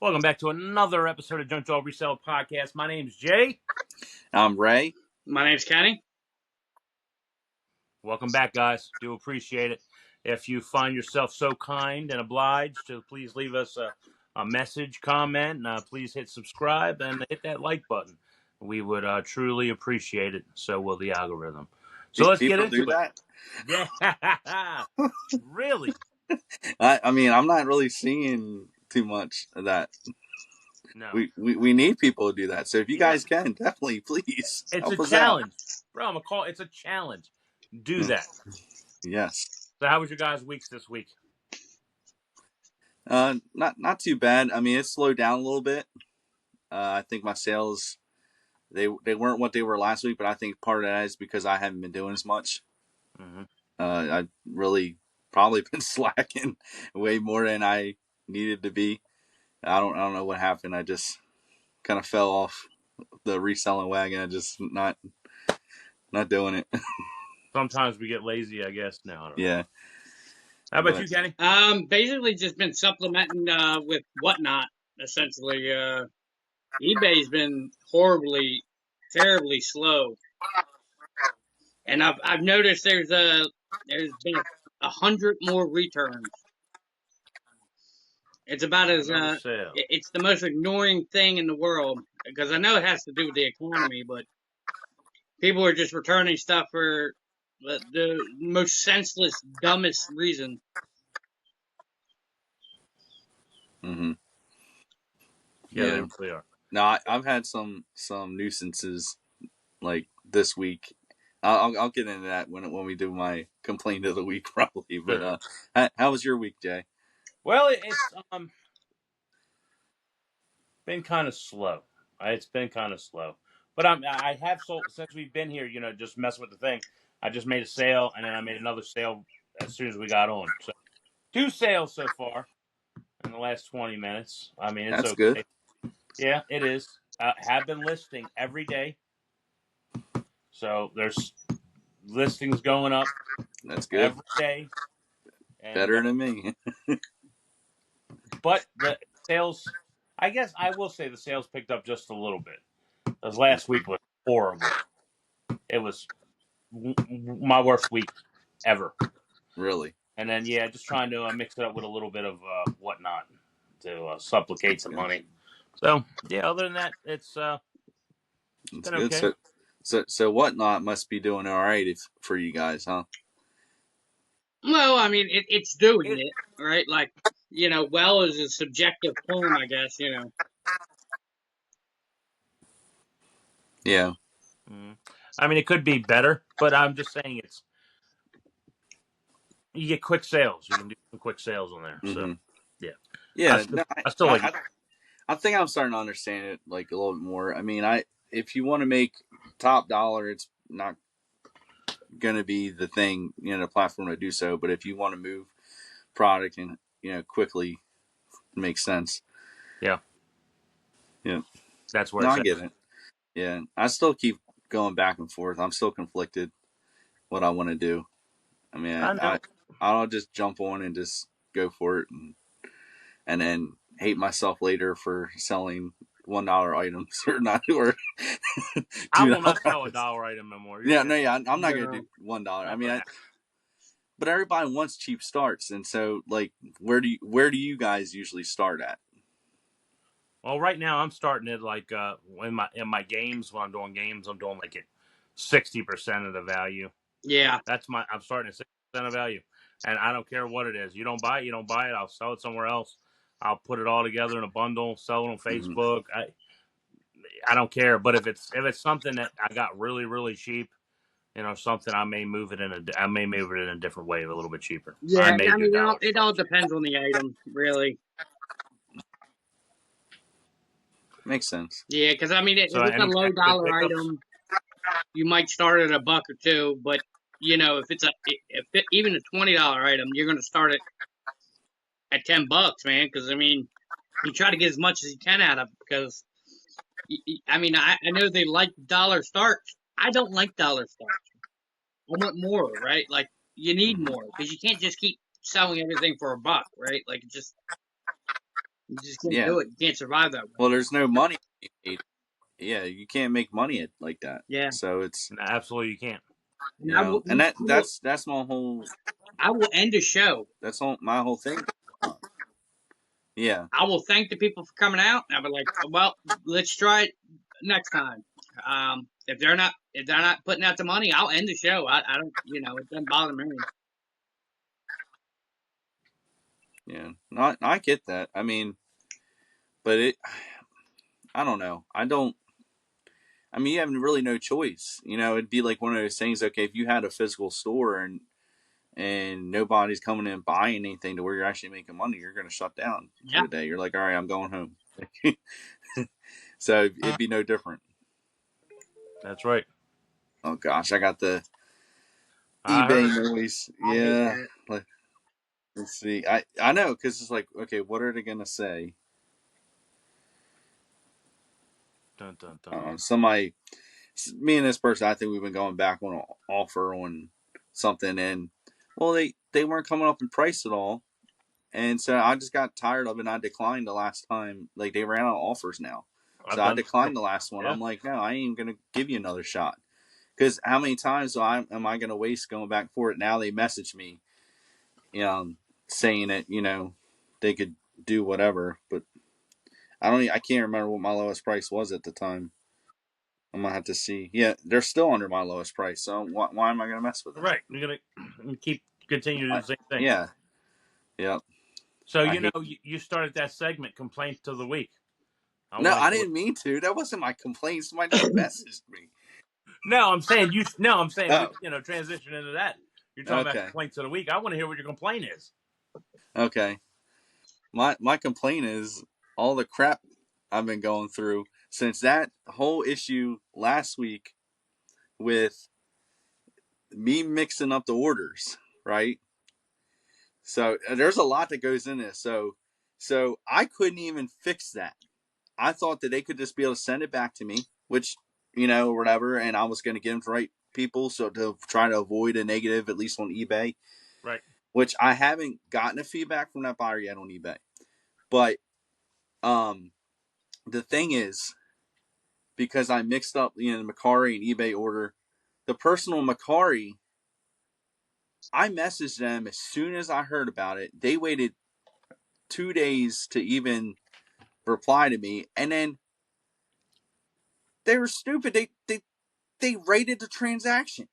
Welcome back to another episode of Junk Draw Resell Podcast. My name's Jay. I'm Ray. My name's Kenny. Welcome back, guys. Do appreciate it. If you find yourself so kind and obliged to please leave us a message, comment, please hit subscribe and hit that like button. We would truly appreciate it. So will the algorithm. So let's get into it. Yeah, really? I mean, I'm not really seeing too much of that. No. We need people to do that. So if you guys can, definitely, please. It's help a us challenge. out. Bro, I'm a call. It's a challenge. Do that. Yes. So how was your guys' weeks this week? Not too bad. I mean, it slowed down a little bit. I think my sales they weren't what they were last week, but I think part of that is because I haven't been doing as much. Mm-hmm. I've really probably been slacking way more than I needed to be. I don't know what happened. I just kind of fell off the reselling wagon. I just not doing it. Sometimes we get lazy, I guess. No, I don't know. Yeah. How about you, Kenny? Basically just been supplementing with whatnot. Essentially, eBay's been terribly slow, and I've noticed there's been 100 more returns. It's about as it's the most ignoring thing in the world, because I know it has to do with the economy, but people are just returning stuff for the most senseless, dumbest reason. Mm-hmm. Yeah, they really are. No, I've had some nuisances like this week. I'll get into that when we do my complaint of the week probably. But how was your week, Jay? Well, it's been kind of slow. It's been kind of slow, but I have sold since we've been here. Just messing with the thing. I just made a sale, and then I made another sale as soon as we got on. So 2 sales so far in the last 20 minutes. I mean, it's That's okay. good. Yeah, it is. Have been listing every day, so there's listings going up. That's good. Every day. And, better than me. But the sales, I guess I will say the sales picked up just a little bit. Because last week was horrible. It was my worst week ever. Really? And then, just trying to mix it up with a little bit of whatnot to supplicate some money. So, other than that, it's been good. okay. So whatnot must be doing all right for you guys, huh? Well, I mean, it's doing it, right? Like, well is a subjective term, I guess, Yeah. I mean, it could be better, but I'm just saying you get quick sales. You can do some quick sales on there. Mm-hmm. So, yeah. Yeah. I still like it. I think I'm starting to understand it like a little bit more. I mean, if you want to make top dollar, it's not going to be the thing, the platform to do so. But if you want to move product and quickly, it makes sense. Yeah. That's where I get it. Yeah, I still keep going back and forth. I'm still conflicted what I want to do. I mean, I'll just jump on and just go for it, and then hate myself later for selling $1 items or not, or I will not sell a $1 item no more. I'm not gonna do $1. I mean, but everybody wants cheap starts, and so like, where do you guys usually start at? Well, right now I'm starting it like in my games. When I'm doing games, I'm doing like at 60% of the value. Yeah, I'm starting at 60% of value, and I don't care what it is. You don't buy it, you don't buy it. I'll sell it somewhere else. I'll put it all together in a bundle, sell it on Facebook. Mm-hmm. I don't care. But if it's something that I got really really cheap, something I may move it in a different way, a little bit cheaper. Yeah, I mean, it all depends on the item, really. Makes sense. Yeah, because I mean, if it's a low dollar item, you might start at $1 or $2, but if it's even a $20 item, you're going to start it at $10, man. Because I mean, you try to get as much as you can out of it, because I mean, I know they like dollar starts. I don't like dollar starts. I want more, right? Like, you need more, because you can't just keep selling everything for $1, right? Like, You just can't do it. You can't survive that way. Well, there's no money made. Yeah, you can't make money like that. Yeah. So it's No, absolutely you can't. and that's my whole. I will end the show. That's all my whole thing. Yeah. I will thank the people for coming out. I'll be like, well, let's try it next time. If they're not putting out the money, I'll end the show. I don't, it doesn't bother me. Yeah. Not I get that. I mean, but I don't know. I mean, you have really no choice. It'd be like one of those things. Okay, if you had a physical store and nobody's coming in buying anything to where you're actually making money, you're going to shut down for the day. You're like, all right, I'm going home. So it'd be no different. That's right. Oh gosh, I got the eBay noise. Yeah. Let's see. I know, because it's like, okay, what are they going to say? Dun, dun, dun. Somebody, me and this person, I think we've been going back on an offer on something, and well, they weren't coming up in price at all, and so I just got tired of it. And I declined the last time. Like, they ran out of offers now, so I declined the last one. Yeah. I'm like, no, I ain't gonna give you another shot, because how many times am I gonna waste going back for it? Now they message me, saying that they could do whatever, but I can't remember what my lowest price was at the time. I'm gonna have to see. Yeah, they're still under my lowest price. So why am I gonna mess with them? Right, you're gonna continue to do the same thing. Yeah, yep. So you started that segment, complaints of the week. I didn't mean to. That wasn't my complaint. Somebody just messaged me. No, I'm saying Oh. transition into that. You're talking about complaints of the week. I want to hear what your complaint is. Okay. My complaint is all the crap I've been going through since that whole issue last week with me mixing up the orders, right? So there's a lot that goes in this. So I couldn't even fix that. I thought that they could just be able to send it back to me, which, or whatever, and I was going to get them to right people, so to try to avoid a negative, at least on eBay. Right. Which I haven't gotten a feedback from that buyer yet on eBay. But the thing is, because I mixed up the Macari and eBay order, the person on Macari, I messaged them as soon as I heard about it. They waited 2 days to even reply to me, and then they were stupid. They rated the transaction,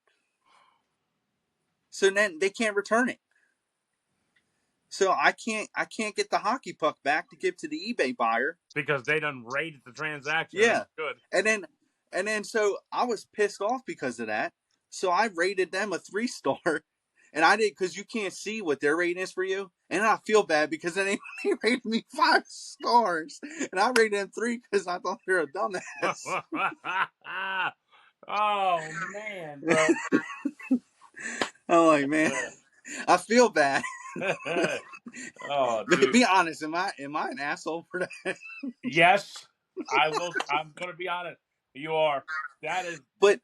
so then they can't return it. So I can't get the hockey puck back to give to the eBay buyer because they done rated the transaction. Yeah, good. And then so I was pissed off because of that. So I rated them a 3-star, and I did, because you can't see what their rating is for you. And I feel bad because then they rated me 5 stars, and I rated them 3 because I thought they were a dumbass. Oh man, bro. I'm like, man, I feel bad. Oh, dude. Be honest, am I an asshole for that? Yes, I will. I'm gonna be honest. You are. That is. But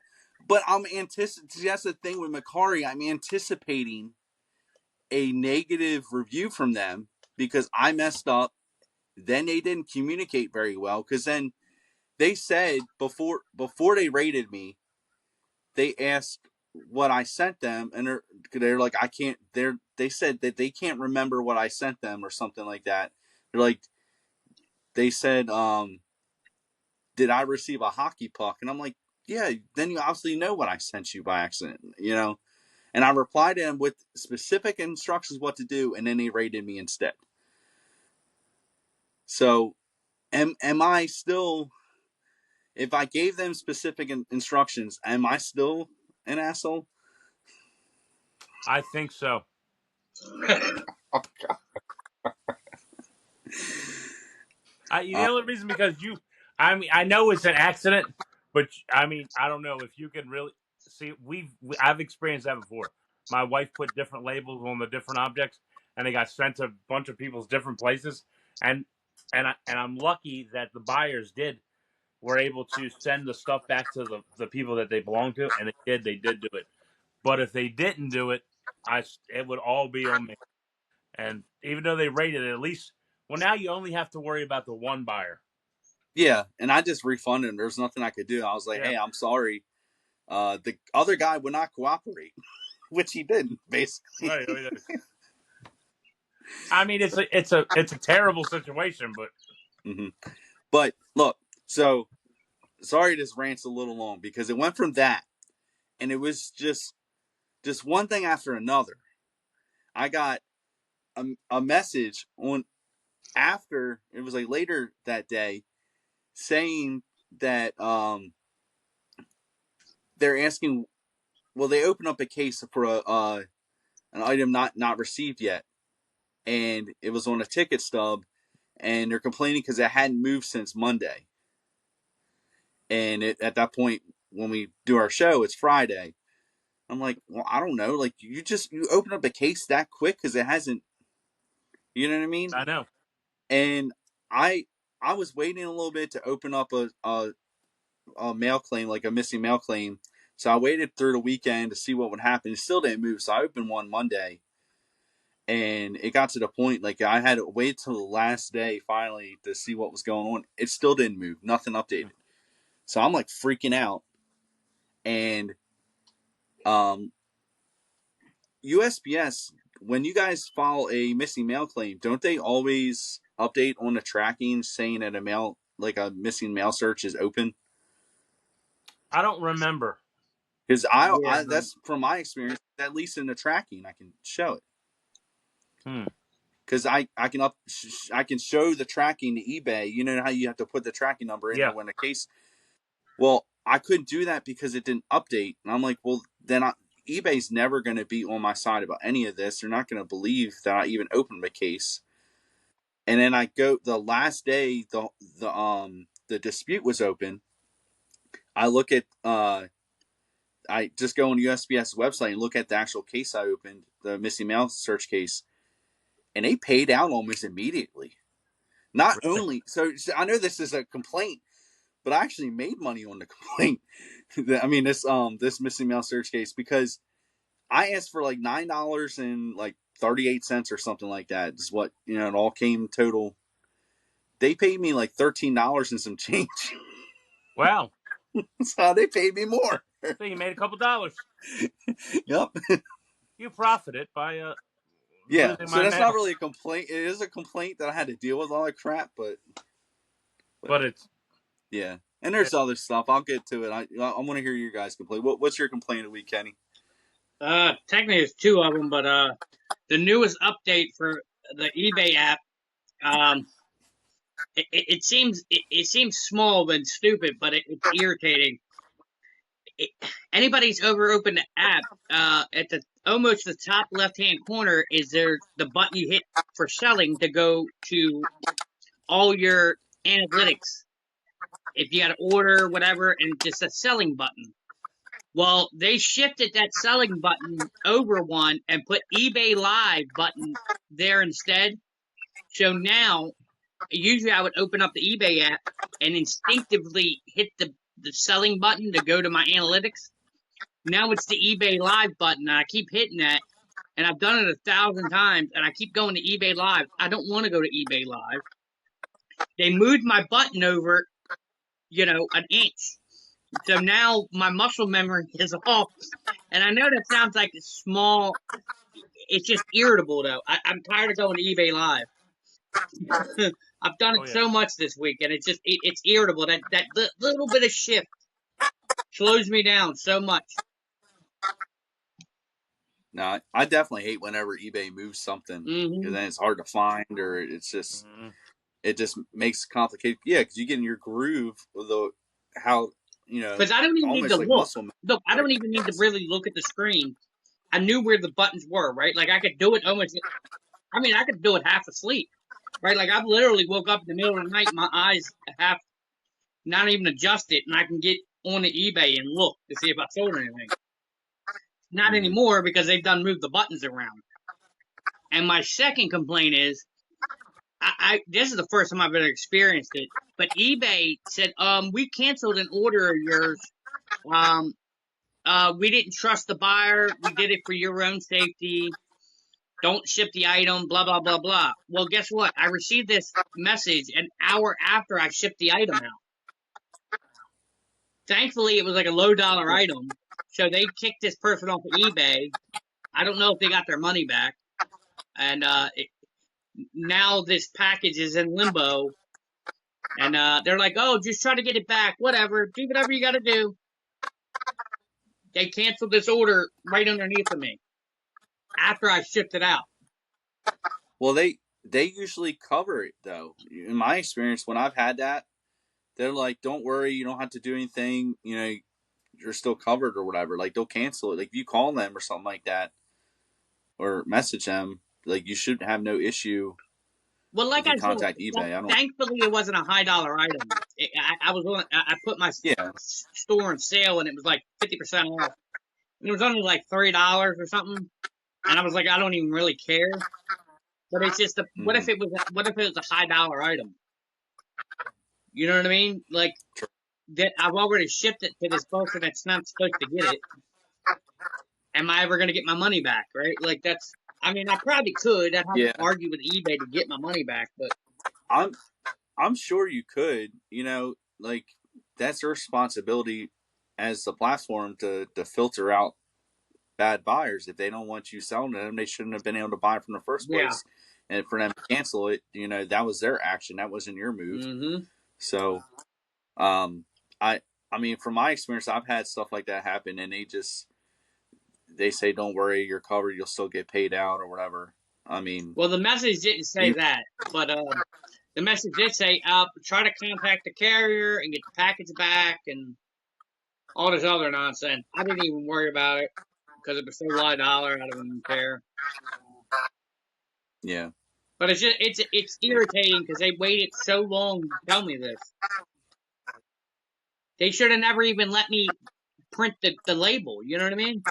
I'm anticipating. That's the thing with Macari. I'm anticipating a negative review from them because I messed up. Then they didn't communicate very well, because then they said before they rated me, they asked what I sent them, and they're like, I can't. They said that they can't remember what I sent them or something like that. They're like, they said, did I receive a hockey puck? And I'm like, yeah. Then you obviously know what I sent you by accident, And I replied to them with specific instructions what to do, and then they rated me instead. So, am I still? If I gave them specific instructions, am I still an asshole? I think so. Oh, God. The only reason because I know it's an accident, but I don't know if you can really see. I've experienced that before. My wife put different labels on the different objects, and they got sent to a bunch of people's different places. And I'm lucky that the buyers were able to send the stuff back to the people that they belong to, and they did do it. But if they didn't do it, it would all be on me. And even though they rated it, at least Well, now you only have to worry about the one buyer. Yeah, and I just refunded him. There's nothing I could do. I was like, Yeah. hey, I'm sorry. The other guy would not cooperate, which he didn't, basically. Right. I mean, it's a terrible situation, but Mm-hmm. But look, so sorry this rant's a little long because it went from that, and it was just one thing after another. I got a message on after it was like later that day saying that they're asking. Well, they opened up a case for an item not received yet, and it was on a ticket stub, and they're complaining because it hadn't moved since Monday. And at that point, when we do our show, it's Friday. I'm like, well, I don't know. Like, you open up a case that quick because it hasn't. You know what I mean? I know. And I I was waiting a little bit to open up a mail claim, like a missing mail claim. So I waited through the weekend to see what would happen. It still didn't move. So I opened one Monday, and it got to the point like I had to wait till the last day finally to see what was going on. It still didn't move. Nothing updated. So I'm like freaking out. And um, USPS, when you guys file a missing mail claim, don't they always update on the tracking saying that a missing mail search is open? I don't remember. Because Yeah. that's from my experience. At least in the tracking, I can show it. Because I can show the tracking to eBay. You know how you have to put the tracking number in Yeah. there when the case. Well, I couldn't do that because it didn't update, and I'm like, well, then eBay's never going to be on my side about any of this. They're not going to believe that I even opened the case. And then I go the last day the dispute was open. I look at I just go on the USPS website and look at the actual case I opened, the missing mail search case, and they paid out almost immediately. Not Really? only so I know this is a complaint, but I actually made money on the complaint. I mean this missing mail search case because I asked for like $9 and like 38 cents or something like that. Is what it all came total. They paid me like $13 and some change. Wow. So they paid me more. So you made a couple dollars. Yep. You profited by Yeah. losing So my that's not mail. really a complaint. It is a complaint that I had to deal with all that crap, but But it's yeah. And there's other stuff. I'll get to it. I want to hear your guys complain. What's your complaint of the week, Kenny? Technically there's two of them, but the newest update for the eBay app, it seems small and stupid, but it's irritating. Anybody's ever opened the app, at the almost the top left hand corner is there the button you hit for selling to go to all your analytics. If you got an order, whatever, and just a selling button. Well, they shifted that selling button over one and put eBay Live button there instead. So now, usually I would open up the eBay app and instinctively hit the selling button to go to my analytics. Now it's the eBay Live button, and I keep hitting that, and I've done it 1,000 times, and I keep going to eBay Live. I don't want to go to eBay Live. They moved my button over, an inch. So now my muscle memory is off. And I know that sounds like a small, it's just irritable though. I'm tired of going to eBay Live. I've done it so much this week, and it's irritable. That little bit of shift slows me down so much. No, I definitely hate whenever eBay moves something because then it's hard to find, or it's just it just makes it complicated. Yeah, because you get in your groove with how Because I don't even need to like look. muscle. Look, I don't even need to really look at the screen. I knew where the buttons were, right? Like I could do it almost. I mean, I could do it half asleep, right? Like I've literally woke up in the middle of the night, my eyes half not even adjusted, and I can get on the eBay and look to see if I sold anything. Not anymore because they've done moved the buttons around. And my second complaint is, this is the first time I've ever experienced it, but eBay said, we canceled an order of yours. We didn't trust the buyer. We did it for your own safety. don't ship the item, blah, blah, blah, blah. Well, guess what? I received this message an hour after I shipped the item out. Thankfully, it was like a low dollar item. So they kicked this person off of eBay. I don't know if they got their money back. And now this package is in limbo. And they're like, oh, just try to get it back. Whatever. Do whatever you got to do. They canceled this order right underneath of me after I shipped it out. Well, they usually cover it, though. In my experience, when I've had that, they're like, don't worry, you don't have to do anything. You know, you're still covered or whatever. Like, they'll cancel it. Like, if you call them or something like that or message them, like, you should have no issue. Well, like if you I said, contact eBay. I don't. thankfully it wasn't a high dollar item. I put my Yeah. store on sale and it was like 50% off. And it was only like $3 or something. And I was like, I don't even really care. But it's just what if it was a high dollar item? You know what I mean? Like that I've already shipped it to this person that's not supposed to get it. Am I ever going to get my money back? Right? Like that's. I mean, I probably could. I'd have to argue with eBay to get my money back, but I'm sure you could. You know, like that's your responsibility as the platform to filter out bad buyers. If they don't want you selling to them, they shouldn't have been able to buy from the first place. And for them to cancel it, you know, that was their action. That wasn't your move. Mm-hmm. So, I mean, from my experience, I've had stuff like that happen, and they say, "Don't worry, you're covered. You'll still get paid out or whatever." I mean, well, the message didn't say that, but the message did say, try to contact the carrier and get the package back and all this other nonsense. I didn't even worry about it because it was so $1. I don't even care. Yeah. But it's irritating because they waited so long to tell me this. They should have never even let me print the label. You know what I mean?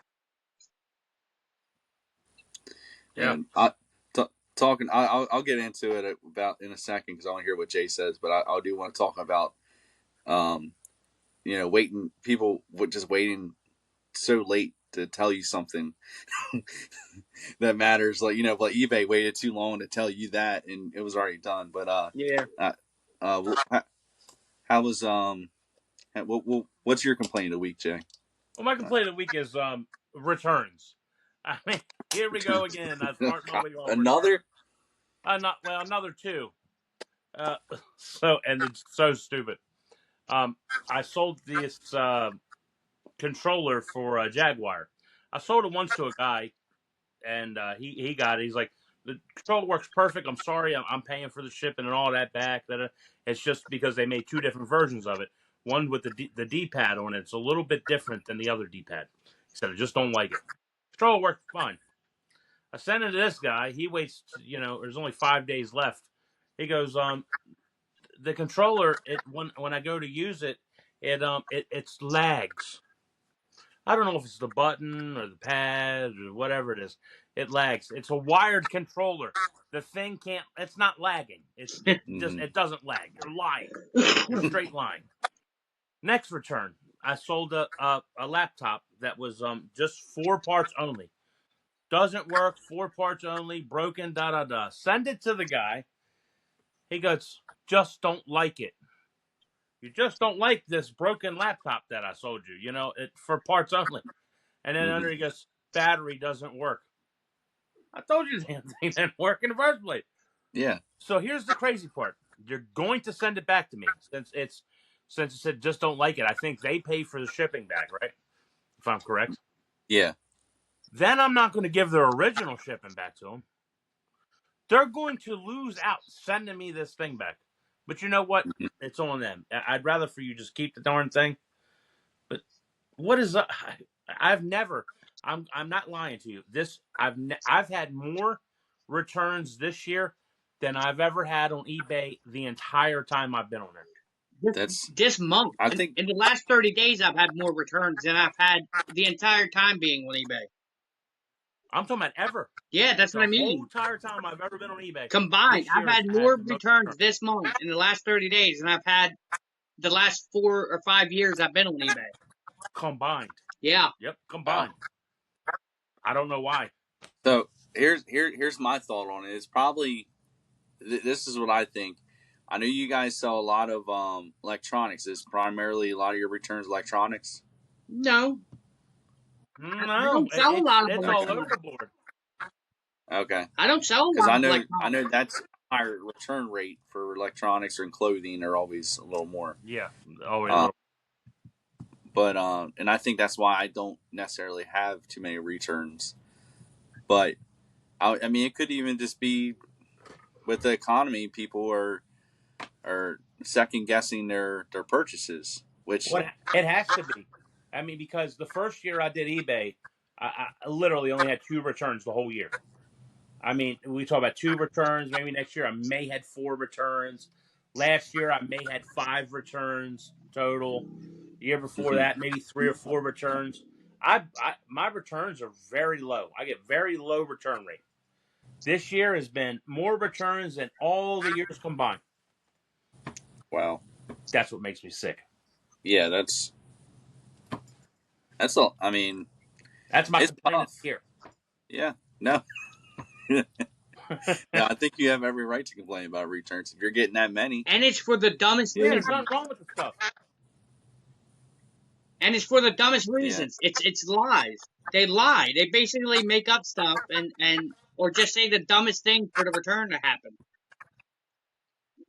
Yeah. I'll get into it about in a second because I want to hear what Jay says, but I do want to talk about, you know, people just waiting so late to tell you something that matters. Like, you know, like eBay waited too long to tell you that, and it was already done. But yeah. How was what's your complaint of the week, Jay? Well, my complaint of the week is returns. I mean, here we go again. I'm starting my week off. Another? Another two. And it's so stupid. I sold this controller for a Jaguar. I sold it once to a guy, and he got it. He's like, the controller works perfect. I'm sorry, I'm paying for the shipping and all that back. It's just because they made two different versions of it. One with the D-pad on it. It's a little bit different than the other D-pad. He said, I just don't like it. Controller works fine. I sent it to this guy. He waits. You know, there's only 5 days left. He goes, the controller. When I go to use it, it's lags. I don't know if it's the button or the pad or whatever it is. It lags. It's a wired controller. The thing can't. It's not lagging. It doesn't lag. You're lying. You're straight lying. Next return, I sold a laptop that was just 4 parts only. Doesn't work. 4 parts only. Broken. Da da da. Send it to the guy. He goes, just don't like it. You just don't like this broken laptop that I sold you. You know, it for parts only. And then under he goes, battery doesn't work. I told you the damn thing didn't work in the first place. Yeah. So here's the crazy part. You're going to send it back to me since it said just don't like it. I think they pay for the shipping back, right? If I'm correct. Yeah. Then I'm not going to give their original shipping back to them. They're going to lose out sending me this thing back. But you know what? It's on them. I'd rather for you just keep the darn thing. But what is that? I've never. I'm not lying to you. I've had more returns this year than I've ever had on eBay the entire time I've been on there. This month. I think in the last 30 days, I've had more returns than I've had the entire time being on eBay. I'm talking about ever. Yeah, that's what I mean. The whole entire time I've ever been on eBay. Combined, I've had more returns this month in the last 30 days than I've had the last 4 or 5 years I've been on eBay. Combined. Yeah. Yep, combined. I don't know why. So here's my thought on it. It's probably this is what I think. I know you guys sell a lot of electronics. Is primarily a lot of your returns electronics? No, I No, don't sell a lot of it's all over the electronics. board. Okay, I don't sell a because lot I of know electronics. that's higher return rate for electronics or clothing are always a little more. Yeah, always a Um, little. but and I think that's why I don't necessarily have too many returns. But I mean, it could even just be with the economy, people are second guessing their purchases, which What it has to be. I mean, because the first year I did eBay, I literally only had 2 returns the whole year. I mean, we talk about 2 returns. Maybe next year I may had 4 returns. Last year I may had 5 returns total. The year before mhm, that, maybe 3 or 4 returns. My returns are very low. I get very low return rate. This year has been more returns than all the years combined. wow, That's what makes me sick. yeah, that's all. I mean, That's my it's complaint of tough. the year. Yeah, no, no, I think you have every right to complain about returns if you're getting that many. And it's for the dumbest Yeah, there's reasons. nothing wrong with the stuff. And it's for the dumbest Yeah. reasons. It's lies. They lie. They basically make up stuff and or just say the dumbest thing for the return to happen.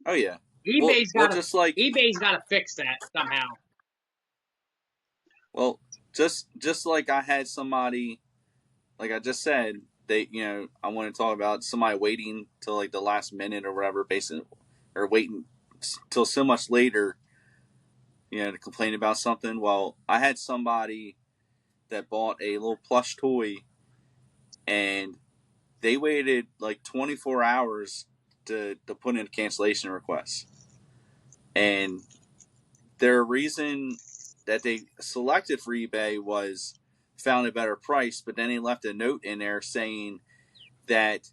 Oh yeah. Well, eBay's well, got to just like eBay's got to fix that somehow. well, just like I had somebody, like I just said, I want to talk about somebody waiting till like the last minute or whatever, basically, or waiting till so much later, to complain about something. Well, I had somebody that bought a little plush toy and they waited like 24 hours to put in a cancellation request. And their reason that they selected for eBay was found a better price, but then they left a note in there saying that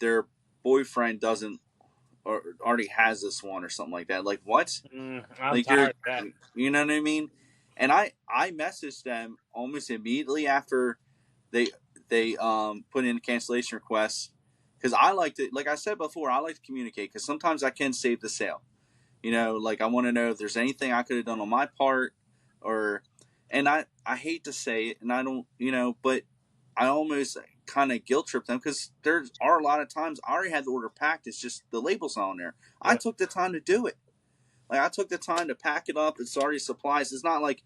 their boyfriend doesn't or already has this one or something like that. Like what? I'm Like you're, tired of that. you know what I mean? And I messaged them almost immediately after they they put in a cancellation request because I like to, like I said before, I like to communicate because sometimes I can save the sale. Like I want to know if there's anything I could have done on my part, or, and I hate to say it, and I don't, but I almost kind of guilt trip them because there are a lot of times I already had the order packed. It's just the label's not on there. I Yep. took the time to do it. Like I took the time to pack it up. It's already supplies. It's not like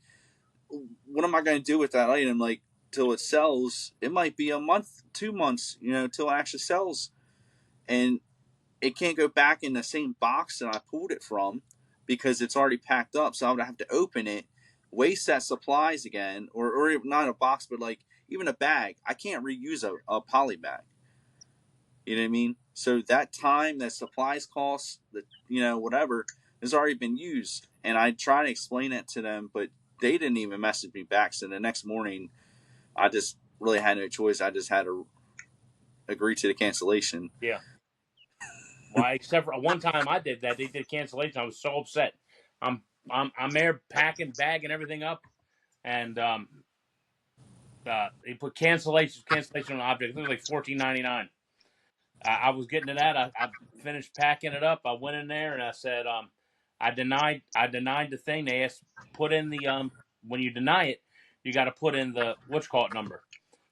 what am I going to do with that item? Like till it sells, it might be a month, 2 months, till it actually sells, and it can't go back in the same box that I pulled it from because it's already packed up. So I would have to open it, waste that supplies again, or not a box, but like even a bag. I can't reuse a poly bag. You know what I mean? So that time that supplies costs, that whatever, has already been used. And I try to explain it to them, but they didn't even message me back. So the next morning, I just really had no choice. I just had to agree to the cancellation. Yeah. Well, except for one time I did that. They did cancellation. I was so upset. I'm there packing, bagging everything up, and they put cancellation on object. I think it was like $14.99. I was getting to that. I finished packing it up. I went in there and I said, I denied the thing. They asked put in the when you deny it, you got to put in the what's called number.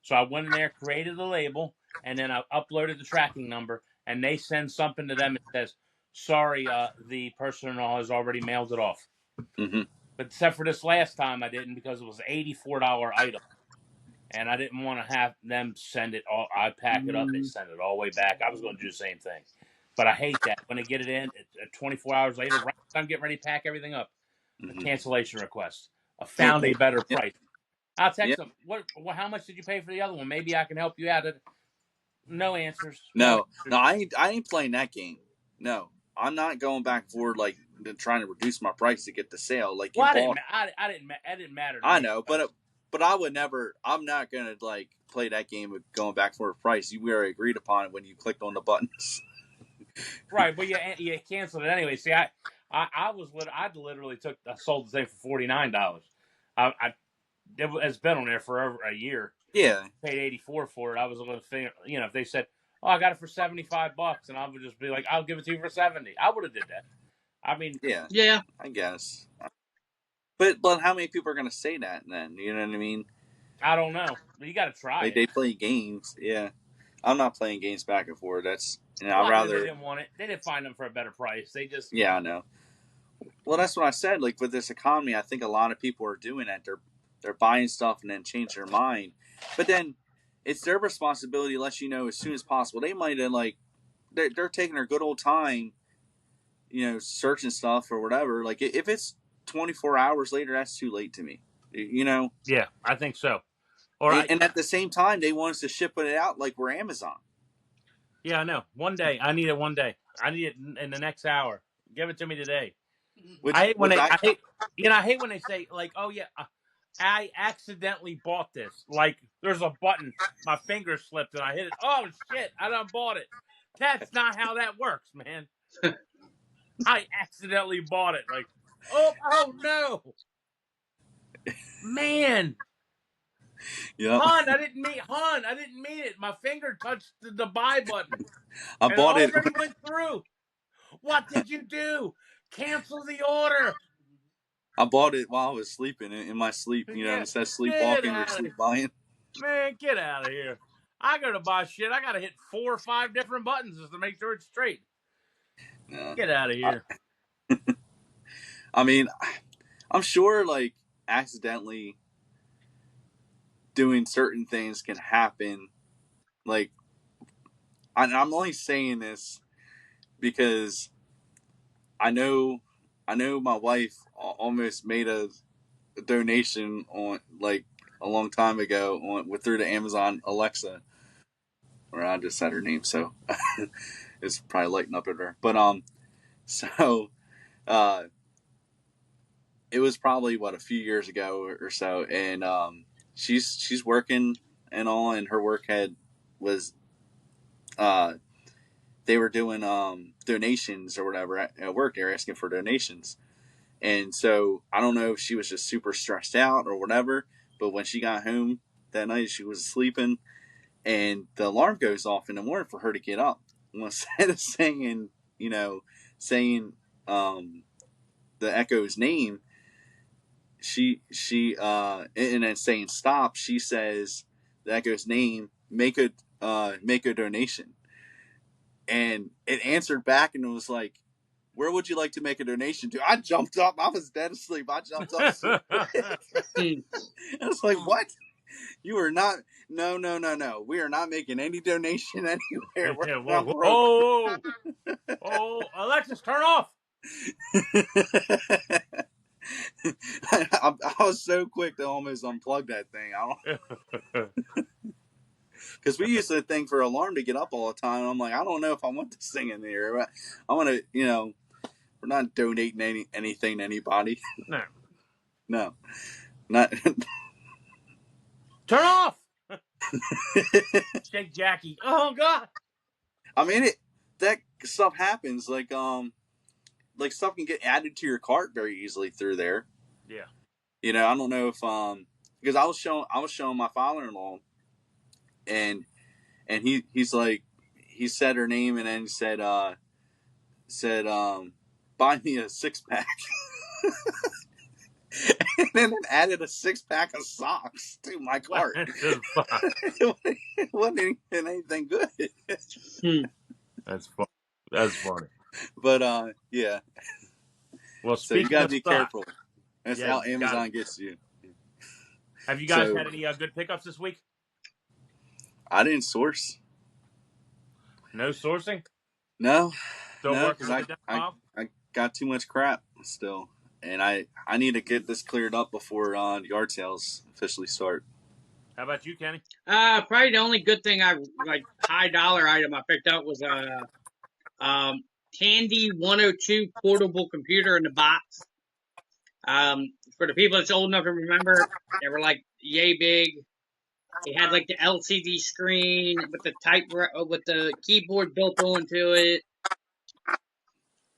So I went in there, created the label, and then I uploaded the tracking number. And they send something to them that says, "Sorry, the person has already mailed it off." Mm-hmm. But except for this last time, I didn't because it was an $84 item. And I didn't want to have them send it all. I pack it up, they Mm, send it all the way back. I was going to do the same thing, but I hate that when they get it in. 24 hours later, right when I'm getting ready to pack everything up, a Mm-hmm. cancellation request. I Oh, found a better yeah, price. I'll yeah. text them. How much did you pay for the other one? Maybe I can help you out. No answers. No No, no, answers. I ain't playing that game. No, I'm not going back and forth like trying to reduce my price to get the sale. Like you Well, bought. I didn't. It didn't matter to I me know, because but I would never. I'm not gonna like play that game of going back for a price. We already agreed upon it when you clicked on the buttons. right. But you canceled it anyway. See, I literally I sold the thing for $49. I it's been on there for over a year. Yeah. Paid $84 for it. I was looking to think, if they said, "Oh, I got it for $75," and I would just be like, "I'll give it to you for 70." I would have did that. I mean, Yeah. I guess. But how many people are gonna say that then? You know what I mean? I don't know. You got to try Like it. they play games. Yeah. I'm not playing games back and forth. That's I'd Well, they rather. didn't want it. They didn't find them for a better price. They just, Yeah, I know. Well, that's what I said. Like with this economy, I think a lot of people are doing that. They're buying stuff and then change their mind. But then it's their responsibility to let you know as soon as possible. They might have they're taking their good old time, searching stuff or whatever. Like if it's 24 hours later, that's too late to me. You know. yeah, I think so. Or And at the same time, they want us to ship it out like we're Amazon. yeah, I know. One day, I need it. One day, I need it in the next hour. Give it to me today. I Which hate when which they. I I hate. I hate when they say like, "Oh yeah, I accidentally bought this." Like there's a button, my finger slipped and I hit it. Oh shit! I done bought it. That's not how that works, man. I accidentally bought it. Like, oh no, man. yeah Hon, I didn't mean it. My finger touched the buy button I and it bought it. already went through. What did you do? Cancel the order. I bought it while I was sleeping in my sleep. Instead of Get sleepwalking or out of sleep here. buying. Man, get out of here. I go to buy shit. I got to hit 4 or 5 different buttons just to make sure it's straight. Yeah. Get out of here. I mean, I'm sure like accidentally doing certain things can happen. Like, I'm only saying this because I know my wife almost made a donation on like a long time ago through the Amazon Alexa, or I just said her name, so it's probably lighting up at her. But so uh, it was probably a few years ago or so, and she's working and all, and her work was uh they were doing donations or whatever at work. They were asking for donations, and so I don't know if she was just super stressed out or whatever. But when she got home that night, she was sleeping, and the alarm goes off in the morning for her to get up. Well, instead of saying the Echo's name, she and then saying stop, she says the Echo's name, make a donation, and it answered back and it was like, where would you like to make a donation to? I jumped up. I was dead asleep. I jumped up so quick. I was like, what? You are not. No, no, no, no. We are not making any donation anywhere. Yeah, I'm whoa, broke. whoa, oh, Alexis, turn off. I was so quick to almost unplug that thing. Because we used to think for alarm to get up all the time. I'm like, I don't know if I want this thing in there. I want to, we're not donating anything to anybody. No. No, not. Turn off. Shake Jackie. Oh God. I mean, that stuff happens. Like stuff can get added to your cart very easily through there. Yeah. I don't know if because I was showing my father-in-law, and he's like, he said her name and then said buy me a 6-pack. And then added a 6-pack of socks to my cart. It wasn't anything good. That's funny. That's funny. But yeah. Well, So you speaking gotta of be socks, careful. That's how Amazon gets you. Have you guys had any good pickups this week? I didn't source. No sourcing? No, Still working because with the demo? I got too much crap still, and I need to get this cleared up before yard sales officially start. How about you, Kenny? Probably the only good thing high dollar item I picked up was a Tandy 102 portable computer in the box. For the people that's old enough to remember, they were like yay big. It had like the LCD screen with the keyboard built onto it.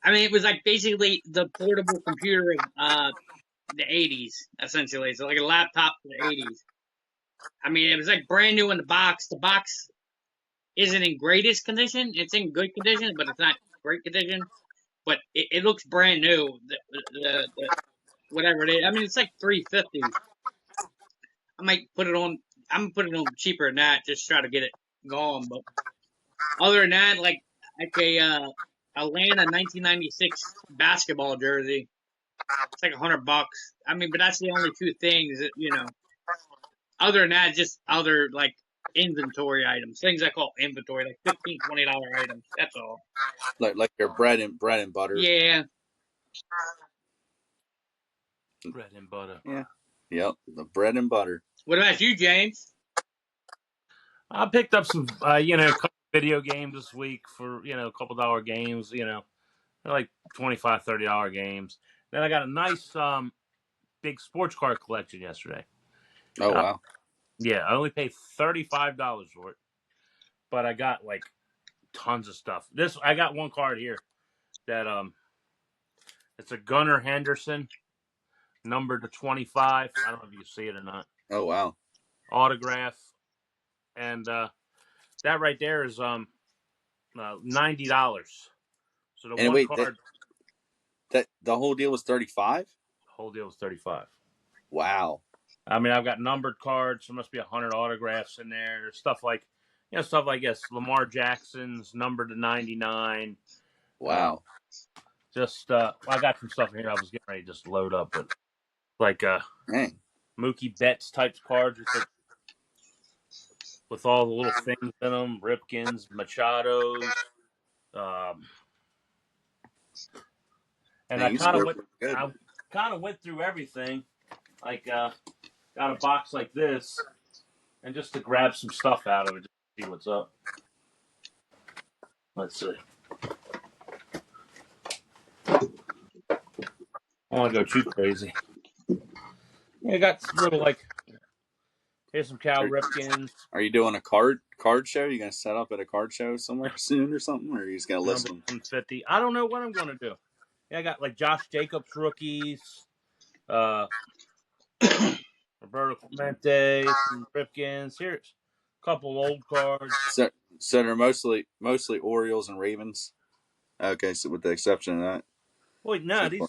I mean, it was like basically the portable computer of the '80s, essentially. So like a laptop for the '80s. I mean, it was like brand new in the box. The box isn't in greatest condition. It's in good condition, but it's not great condition. But it looks brand new. The whatever it is. I mean, it's like $350. I might put it on. I'm gonna put it on cheaper than that. Just try to get it gone. But other than that, like Atlanta 1996 basketball jersey. It's like $100. I mean, but that's the only two things that Other than that, just other like inventory items, things I call inventory, like $15, $20 items. That's all. Like your bread and butter. Yeah. Bread and butter. Yeah. Yep. The bread and butter. What about you, James? I picked up some, a couple video games this week for, a couple dollar games, they're like $25, $30 games. Then I got a nice, big sports car collection yesterday. Oh, Uh, wow. yeah, I only paid $35 for it, but I got like tons of stuff. I got one card here that, it's a Gunnar Henderson, numbered to 25. I don't know if you see it or not. Oh, wow. Autograph. And, that right there is, $90. So the And one wait, card, that the whole deal was 35? the whole deal was 35. Wow. I mean, I've got numbered cards. There must be 100 autographs in there. There's stuff like, stuff like this. Lamar Jackson's numbered to 99. Wow. I got some stuff in here I was getting ready to just load up, but like Dang. Mookie Betts type cards with all the little things in them, Ripkins, Machados. And Man, I you kind of scored went, pretty good. I kind of went through everything. Like, got a box like this, and just to grab some stuff out of it, just to see what's up. Let's see. I don't want to go too crazy. Yeah, I got some little like, here's some Cal Ripkins. Are you doing a card show? You gonna set up at a card show somewhere soon or something, or are you just gonna list Number them? 150. I don't know what I'm going to do. Yeah, I got like Josh Jacobs rookies, uh, Roberto Clemente, some Ripkins. Here's a couple old cards. So they're mostly Orioles and Ravens. Okay, so with the exception of that. Wait, no, So,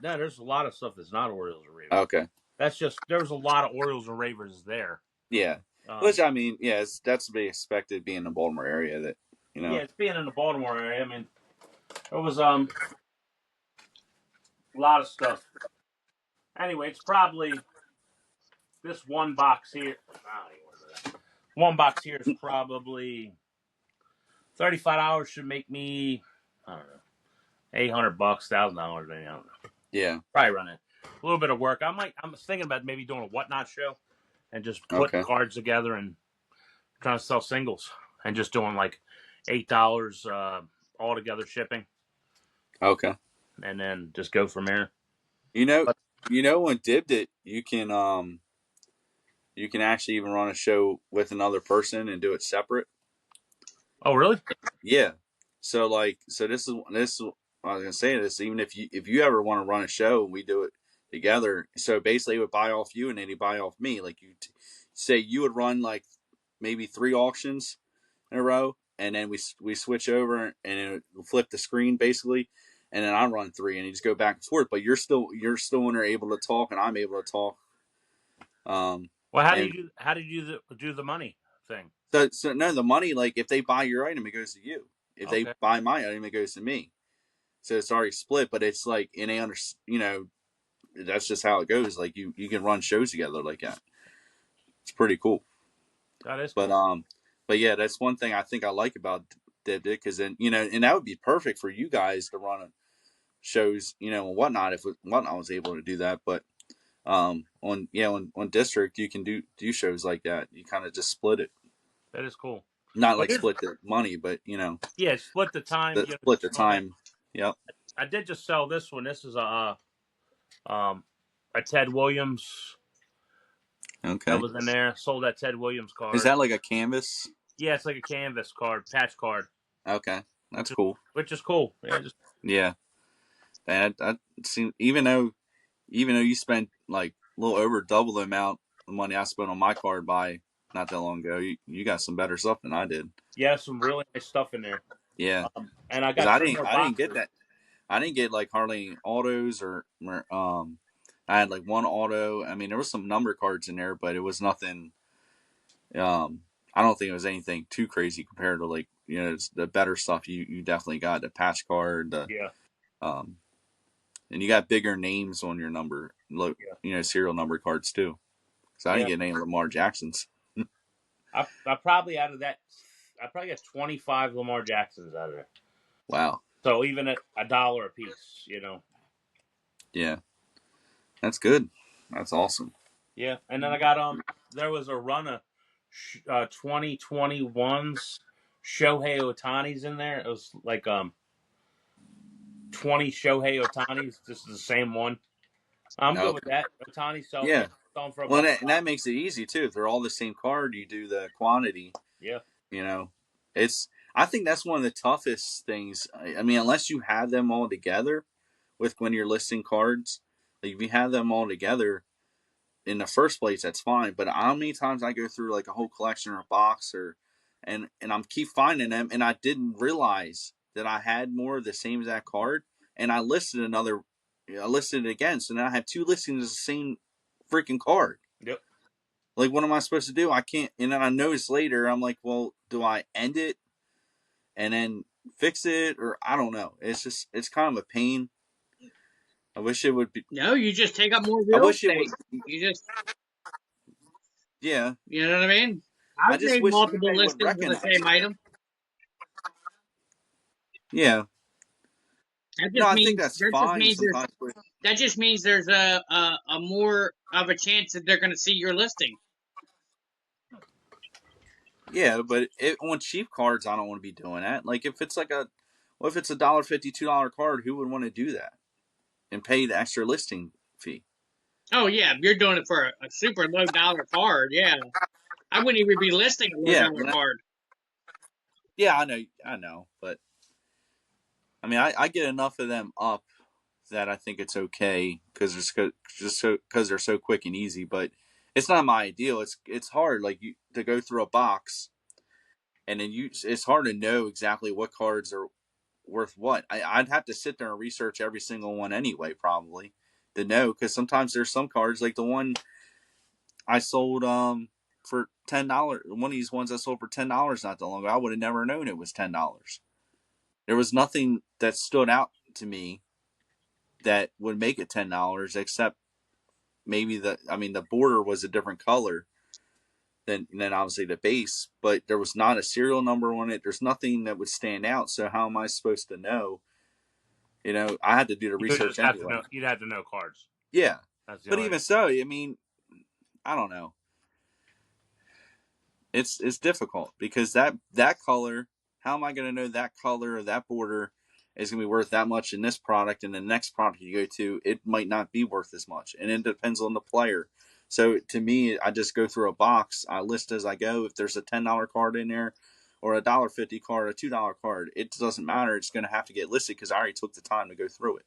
there's a lot of stuff that's not Orioles or Ravens. okay. That's just, there's a lot of Orioles and Ravens there. Yeah. Which, I mean, yeah, that's to be expected being in the Baltimore area that, Yeah, it's being in the Baltimore area. I mean, there was a lot of stuff. Anyway, it's probably this one box here. One box here is probably $35. Should make me, I don't know, $800, $1,000. Maybe, I don't know. Yeah. Probably run it. A little bit of work. I'm thinking about maybe doing a whatnot show and just putting cards together and trying to sell singles and just doing like $8 all together shipping. Okay. And then just go from there. When Dibbed it, you can actually even run a show with another person and do it separate. Oh, really? Yeah. So this is I was gonna say this. Even if you ever want to run a show, we do it together. So basically, he would buy off you, and then he'd buy off me. Like say you would run like maybe 3 auctions in a row, and then we switch over and it would flip the screen basically, and then I run 3, and you just go back and forth. But you're still in there able to talk, and I'm able to talk. Well, how do you do the money thing? So no, the money, like if they buy your item, it goes to you. If they buy my item, it goes to me. So it's already split, but it's like, and they that's just how it goes. Like you can run shows together like that. It's pretty cool. That is cool. But yeah, that's one thing I think I like about Dibbed, because then and that would be perfect for you guys to run shows, and whatnot if whatnot was able to do that. But on District you can do shows like that. You kind of just split it. That is cool. Not like split the money, but yeah, split the time. Split the time. Yep. I did just sell this one. This is a Ted Williams. Okay. That was in there. Sold that Ted Williams card. Is that like a canvas? Yeah, it's like a canvas card, patch card. Okay, that's cool. Which is cool. Yeah. That seems, even though you spent like a little over double the amount the money I spent on my card by not that long ago. You got some better stuff than I did. Yeah, some really nice stuff in there. Yeah, And I because got some more I didn't get boxes. that. I didn't get like hardly any autos or. I had like one auto. I mean, there was some number cards in there, but it was nothing. I don't think it was anything too crazy compared to like it's the better stuff you definitely got the patch card, the Yeah, um, and you got bigger names on your number, yeah, serial number cards too. So I didn't yeah. get any Lamar Jacksons. I probably out of that, I probably got 25 Lamar Jacksons out of there. Wow. So even at $1 a piece, you know. Yeah, that's good. That's awesome. Yeah, and then I got there was a run of 2021's Shohei Otani's in there. It was like 20 Shohei Otani's, just the same one. I'm good with Okay. that. Otani Yeah. selling for a Well, buck. and that makes it easy too. If they're all the same card, you do the quantity. Yeah, You know, it's. I think that's one of the toughest things. I mean, unless you have them all together, with when you're listing cards, like if you have them all together in the first place, that's fine. But how many times I go through like a whole collection or a box and I'm keep finding them, and I didn't realize that I had more of the same exact card, and I listed another. I listed it again, so now I have two listings of the same freaking card. yep. Like, what am I supposed to do? I can't. And then I noticed later, I'm like, well, do I end it and then fix it, or I don't know. It's kind of a pain. I wish it would be. No, you just take up more I real wish it would. estate. You just, Yeah, you know what I mean? I I've just made wish multiple somebody would listings of the recognize same it. item. Yeah, That no, just I think means that's fine sometimes. But there's a more of a chance that they're going to see your listing. yeah, but on cheap cards, I don't want to be doing that. Like if it's like what if it's $1.50, $2 card? Who would want to do that and pay the extra listing fee? Oh yeah, if you're doing it for a super low dollar card, yeah, I wouldn't even be listing a low Yeah, dollar card. yeah, I know, but I mean, I get enough of them up that I think it's okay because because they're so quick and easy. But it's not my ideal. It's hard like to go through a box and then it's hard to know exactly what cards are worth what. I'd have to sit there and research every single one anyway, probably to know because sometimes there's some cards like the one I sold for $10. One of these ones I sold for $10 not that long ago. I would have never known it was $10. There was nothing that stood out to me that would make it $10 except maybe the border was a different color than obviously the base, but there was not a serial number on it. There's nothing that would stand out. So how am I supposed to know? I had to do the You would research just have to anyway. know. You'd have to know cards. Yeah, That's the but only. even so, I mean, I don't know. It's difficult because that color. How am I going to know that color or that border is going to be worth that much in this product, and the next product you go to, it might not be worth as much, and it depends on the player. So to me, I just go through a box, I list as I go. If there's a $10 card in there, or $1.50 card, a $2 card, it doesn't matter. It's going to have to get listed because I already took the time to go through it.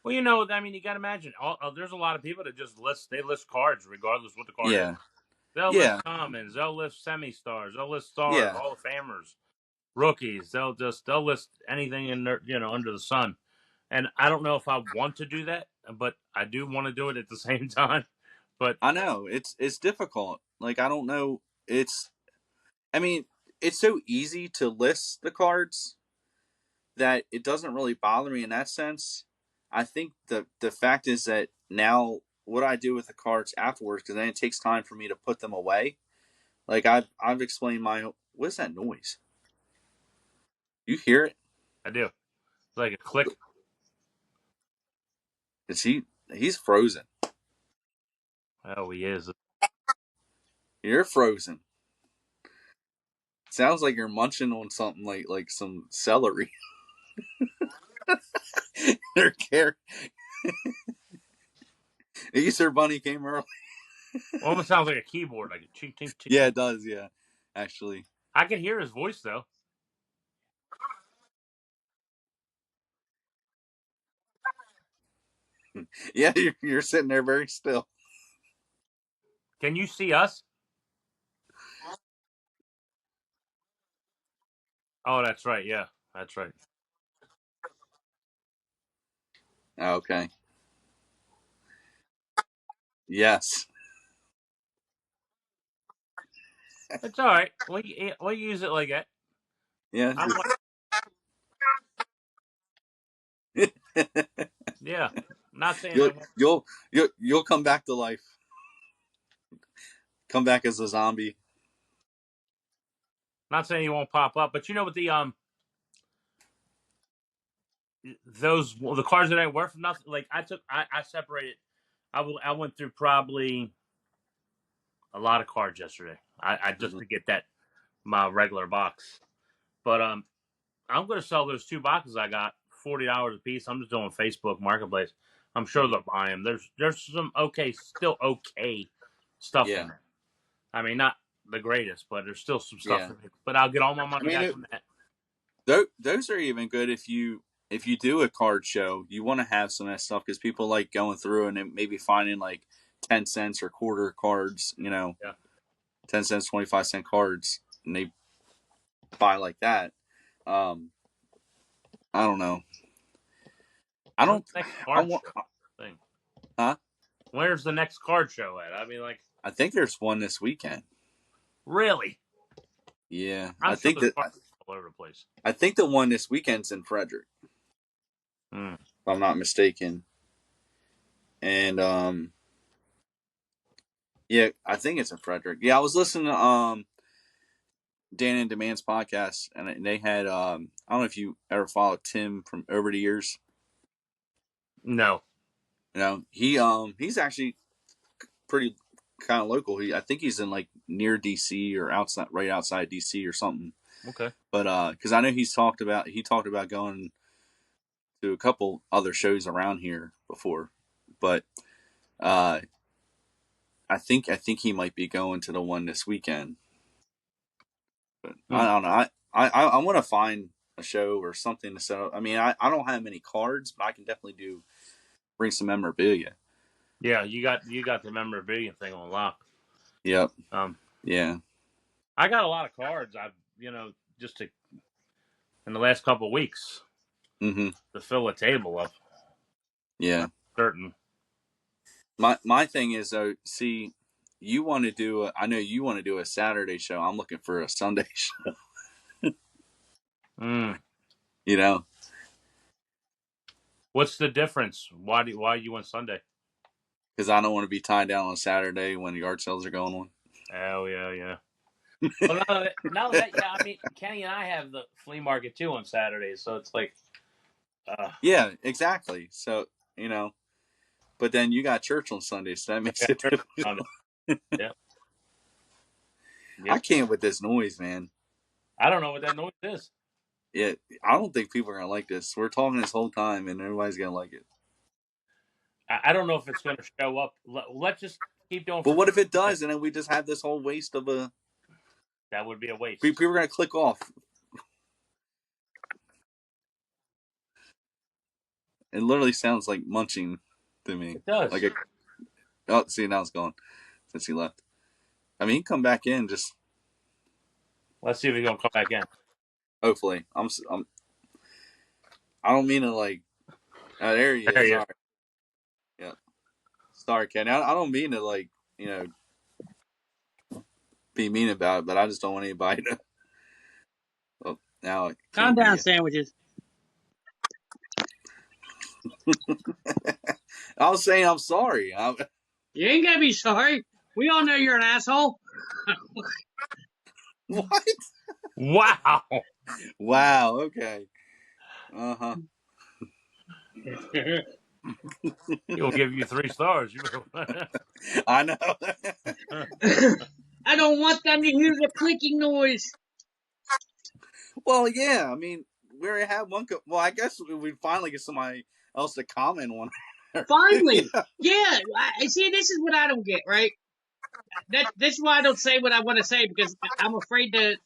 Well, I mean, you got to imagine. There's a lot of people that just list. They list cards regardless what the card is. Yeah, They'll list yeah, commons. They'll list semi stars. They'll list stars. yeah. Hall of Famers. Rookies. They'll list anything in there, under the sun. And I don't know if I want to do that, but I do want to do it at the same time. But I know it's difficult. Like I don't know. I mean, it's so easy to list the cards that it doesn't really bother me in that sense. I think the fact is that now what I do with the cards afterwards, because then it takes time for me to put them away. Like I've explained what is that noise? You hear it? I do. It's like a click. Is he's frozen? Oh, he is. You're frozen. Sounds like you're munching on something like some celery. Or care. Easter Bunny came early. Almost sounds like a keyboard, like a ching ching ching. Yeah, it does. Yeah, actually. I can hear his voice though. Yeah, you're sitting there very still. Can you see us? Oh, that's right. Yeah, that's right. Okay. Yes. It's all right. We use it like that. Yeah. I want. Yeah. Not saying I you'll won't. you'll come back to life. Come back as a zombie. Not saying you won't pop up, but you know what the cars that I work for nothing. Like I separated. I went through probably a lot of cards yesterday. I just Mm-hmm. to get that my regular box. But I'm going to sell those two boxes I got $40 a piece. I'm just doing Facebook Marketplace. I'm sure Mm-hmm. they'll buy them. There's some still okay stuff in Yeah. there. I mean, not the greatest, but there's still some stuff Yeah. in it. But I'll get all my I money mean, back from that. those are even good if you do a card show. You want to have some of that stuff because people like going through and maybe finding like 10 cents or quarter cards. Yeah. 10 cents, 25 cent cards, and they buy like that. Um, I don't know. I When's don't. the next I card want. show thing? Huh? Where's the next card show at? I mean, like, I think there's one this weekend. really? Yeah, I'm sure there's cards all over the place. I think the one this weekend's in Frederick, Mm. if I'm not mistaken. And yeah, I think it's in Frederick. Yeah, I was listening to Dan and Demand's podcast, and they had I don't know if you ever followed Tim from over the years. No. He's actually pretty kind of local. I think he's in like near DC or outside, right outside DC or something. Okay. But because I know he talked about going to a couple other shows around here before, but uh, I think he might be going to the one this weekend. But I Mm. don't know. I want to find a show or something to sell. I mean, I don't have many cards, but I can definitely bring some memorabilia. Yeah, you got the memorabilia thing on lock. Yep. Um, Yeah. I got a lot of cards. Just to in the last couple of weeks Mm-hmm. to fill a table up. Yeah. I'm certain. My thing is though, see, you want to do I know you want to do a Saturday show. I'm looking for a Sunday show. Mm. You know, What's the difference? Why you want Sunday? because I don't want to be tied down on Saturday when the yard sales are going on. Oh yeah, yeah. Well, not that, yeah. I mean, Kenny and I have the flea market too on Saturdays, so it's like, uh, Yeah, exactly. So but then you got church on Sunday, so that makes yeah, it difficult. yep, I yep. can't with this noise, man. I don't know what that noise is. Yeah, I don't think people are gonna like this. We're talking this whole time, and everybody's gonna like it. I don't know if it's going to show up. Let's just keep doing But for what if it 10 minutes. does, and then we just have this whole waste of a? That would be a waste. People are gonna click off. It literally sounds like munching to me. It does. Like oh, see, now it's gone since he left. I mean, he can come back in. Just Let's see if he's going to come back in. hopefully. I don't mean to like. There he There is. he All is. right. Yeah. Sorry, Kenny. I don't mean to like be mean about it, but I just don't want anybody to. Well, now it Calm can't down, be. sandwiches. I was saying I'm sorry. You ain't gotta be sorry. We all know you're an asshole. What? Wow. Wow. Okay. Uh huh. He'll give you 3 stars. I know. I don't want them to hear the clicking noise. Well, yeah. I mean, we already have one. Well, I guess we finally get somebody else to comment on. Finally, yeah. I see. This is what I don't get. Right. This is why I don't say what I want to say because I'm afraid to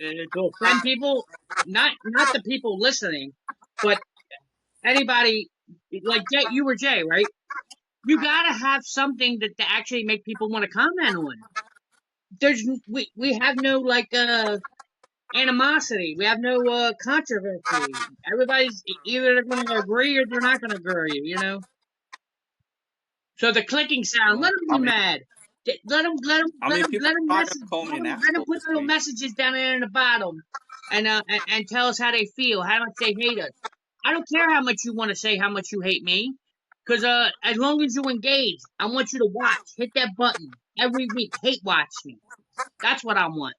offend people. Not the people listening, but anybody like Jay. You were Jay, right? You gotta have something that to actually make people want to comment on. We have no like animosity. We have no controversy. Everybody's either they're going to agree or they're not going to agree. You know. So the clicking sound, let Well, them be mad. people Let are them probably message, gonna call me an let them asshole put this little week. messages down there in the bottom, and tell us how they feel, how much they hate us. I don't care how much you want to say how much you hate me, because as long as you engage, I want you to watch. Hit that button every week. Hate watch me. That's what I want.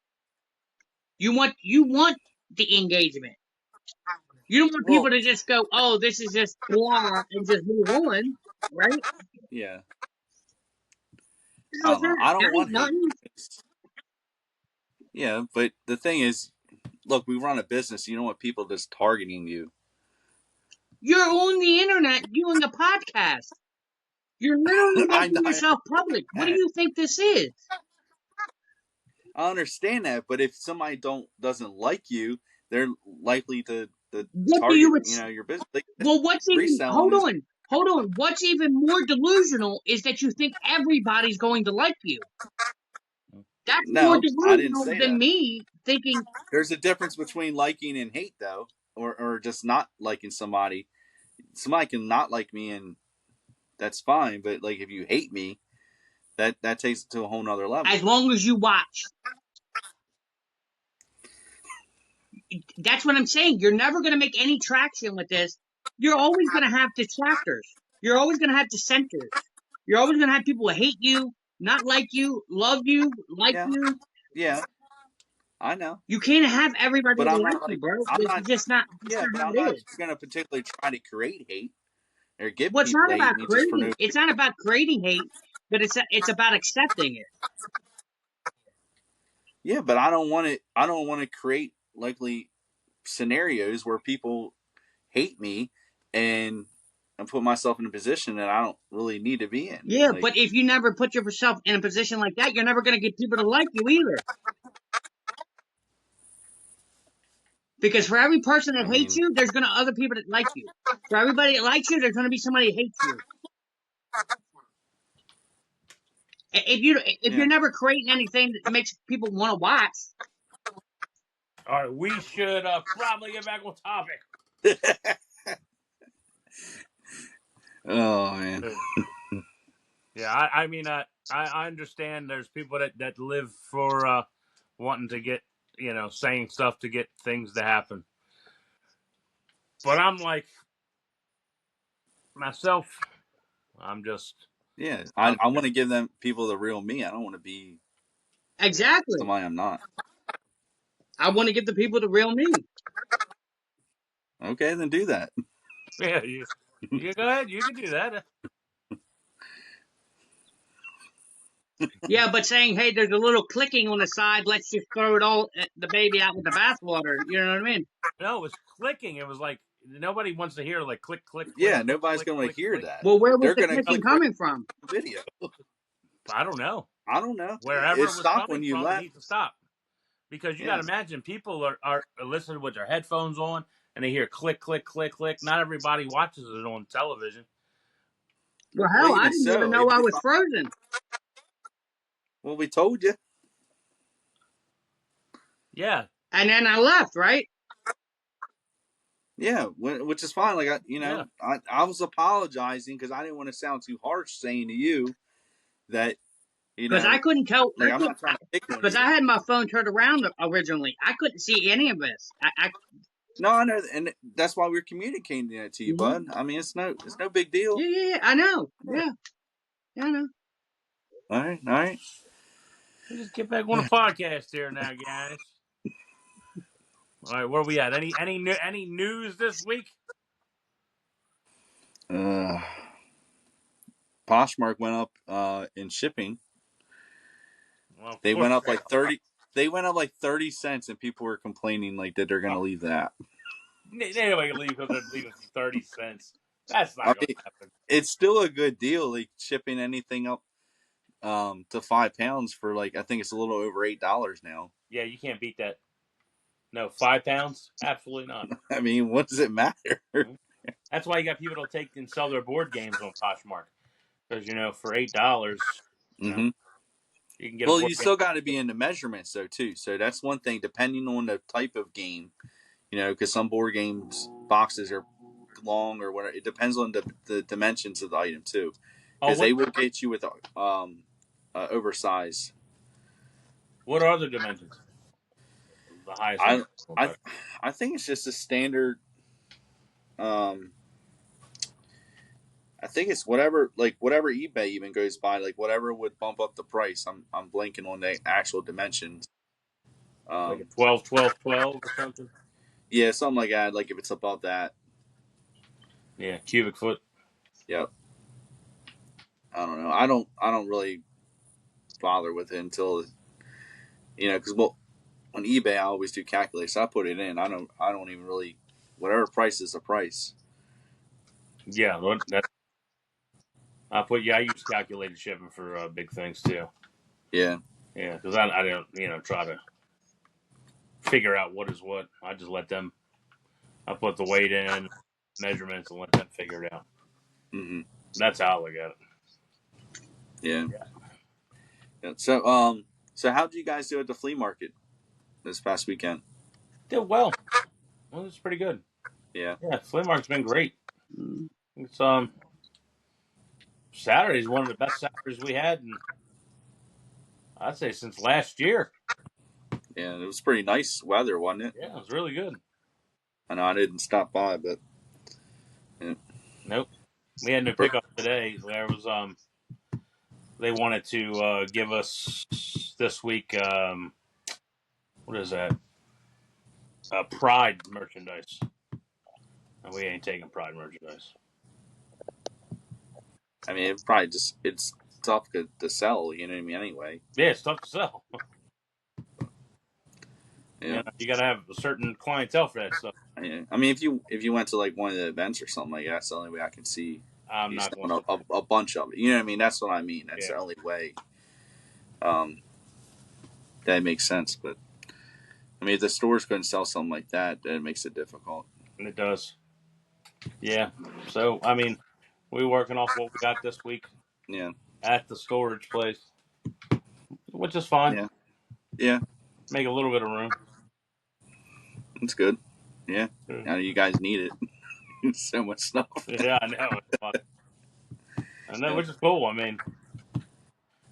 You want the engagement. You don't want people Well, to just go, oh, this is just blah, and just move on, right? yeah, I How's don't know. that? I don't That ain't want hate. nothing. Yeah, but the thing is, look, we run a business. You don't want people just targeting you. You're on the internet doing a podcast. You're literally making I yourself public. What do understand. you think this is? I understand that, but if somebody doesn't like you, they're likely to What do target you your business. Like, well, what's even, reselling is hold on. What's even more delusional is that you think everybody's going to like you. That's more no, I didn't delusional say than that. me thinking, There's a difference between liking and hate, though, or just not liking somebody. Somebody can not like me, and that's fine. But like if you hate me, that takes it to a whole nother level. as long as you watch. That's what I'm saying. You're never going to make any traction with this. You're always going to have detractors. You're always going to have dissenters. You're always going to have people who hate you, not like you, love you, like Yeah, you. yeah, I know. You can't have everybody But I'm like not you, like bro. I'm It's not. just not. That's Yeah, not but how I'm it not is. going to particularly try to create hate or get Well, it's people not to hate about me just for no creating. It's reason. not about creating hate, but it's about accepting it. Yeah, but I don't want it. I don't want to create likely scenarios where people hate me and and put myself in a position that I don't really need to be in. Yeah, Like, but if you never put yourself in a position like that, you're never going to get people to like you either. Because for every person that I hates mean, you, there's going to other people that like you. For everybody that likes you, there's going to be somebody that hates you. If you're yeah. never creating anything that makes people want to watch, All right, we should probably get back on topic. Oh man. Yeah, I mean, I understand there's people that live for wanting to get, saying stuff to get things to happen. But I'm like, myself, I'm just, Yeah, I'm, I want to give them people the real me. I don't want to be exactly. somebody I'm not. I want to give the people the real me. Okay, then do that. yeah, you go ahead, you can do that. Yeah, but saying, hey, there's a little clicking on the side, let's just throw it all, the baby out with the bathwater. You know what I mean? No, it was clicking. It was like nobody wants to hear like click, click, click, Yeah, click, nobody's click, going to click, hear click. that. Well, where was They're the going to clicking click right coming from? to the video. I don't know. I don't know. Wherever It it was stopped when coming you from, it left. needs to stop. Because you got Yeah. to imagine people are listening with their headphones on and they hear click, click, click, click. Not everybody watches it on television. Well, Well, hell, I even didn't even so, know I was frozen. well, we told you. Yeah, And then I left, right? Yeah, which is fine. Like yeah. I was apologizing because I didn't want to sound too harsh, saying to you that Because I couldn't tell. like I'm not trying to pick on Because you. I had my phone turned around originally. I couldn't see any of this. No, I know, and that's why we're communicating that to you, Mhm. bud. I mean, it's no big deal. Yeah, I know. Yeah. Yeah, I know. All right, all right. Let's just get back on the podcast here now, guys. All right, where are we at? Any news this week? Uh, Poshmark went up in shipping. Well, of They course. went up like 30. They went up like 30 cents, and people were complaining like that they're going to Oh, leave that. anybody can leave because they're leaving for 30 cents. That's I not going to mean, happen. it's still a good deal. Like shipping anything up to 5 pounds for like I think it's a little over $8 now. Yeah, you can't beat that. No, 5 pounds? Absolutely not. I mean, what does it matter? That's why you got people to take and sell their board games on Poshmark. because for $8, Mm-hmm. you can get a Well, board you game. still got to be into measurements though too. So that's one thing. Depending on the type of game, because some board games boxes are long or whatever. It depends on the dimensions of the item too, Oh, because they will get you with oversized. what are the dimensions? The highest I I dimension. I think it's just a standard. Um, I think it's whatever eBay even goes by, like whatever would bump up the price. I'm blanking on the actual dimensions. Like a Um, 12, 12, 12 or something. yeah, something like that. Like if it's above that, Yeah, cubic foot. yep. I don't know. I don't really bother with it until because on eBay I always do calculate. So I put it in. I don't even really whatever price is the price. Yeah, I use calculated shipping for big things too. Yeah. Yeah, because I don't try to figure out what is what. I just let them. I put the weight in, measurements, and let them figure it out. Hmm. That's how I look at it. Yeah. Yeah, Yeah. So how did you guys do at the flea market this past weekend? did well. Well, it's pretty good. Yeah. Yeah, flea market's been great. Mm. It's Saturday's one of the best Saturdays we had, and I'd say since last year. Yeah. It was pretty nice weather, wasn't it? Yeah, it was really good. I know I didn't stop by, but yeah. Nope, we had no pickup today. There was they wanted to give us this week. What is that? Pride merchandise. And we ain't taking Pride merchandise. I mean, it probably just it's tough to sell. You know what I mean? Anyway. Yeah, it's tough to sell. Yeah. You got to have a certain clientele for that stuff. Yeah. I mean, if you went to like one of the events or something like that, that's the only way I can see I'm you not going selling to. a bunch of it. You know what I mean? That's what I mean. That's Yeah, the only way um, that makes sense. But I mean, if the stores couldn't sell something like that, then it makes it difficult. and it does. Yeah. So I mean, we working off what we got this week Yeah. at the storage place, which is fine. Yeah. Yeah. Make a little bit of room. It's good. Yeah. Mm. Now you guys need it. So much stuff. Yeah, I know. It's fun. I know, Yeah. which is cool. I mean,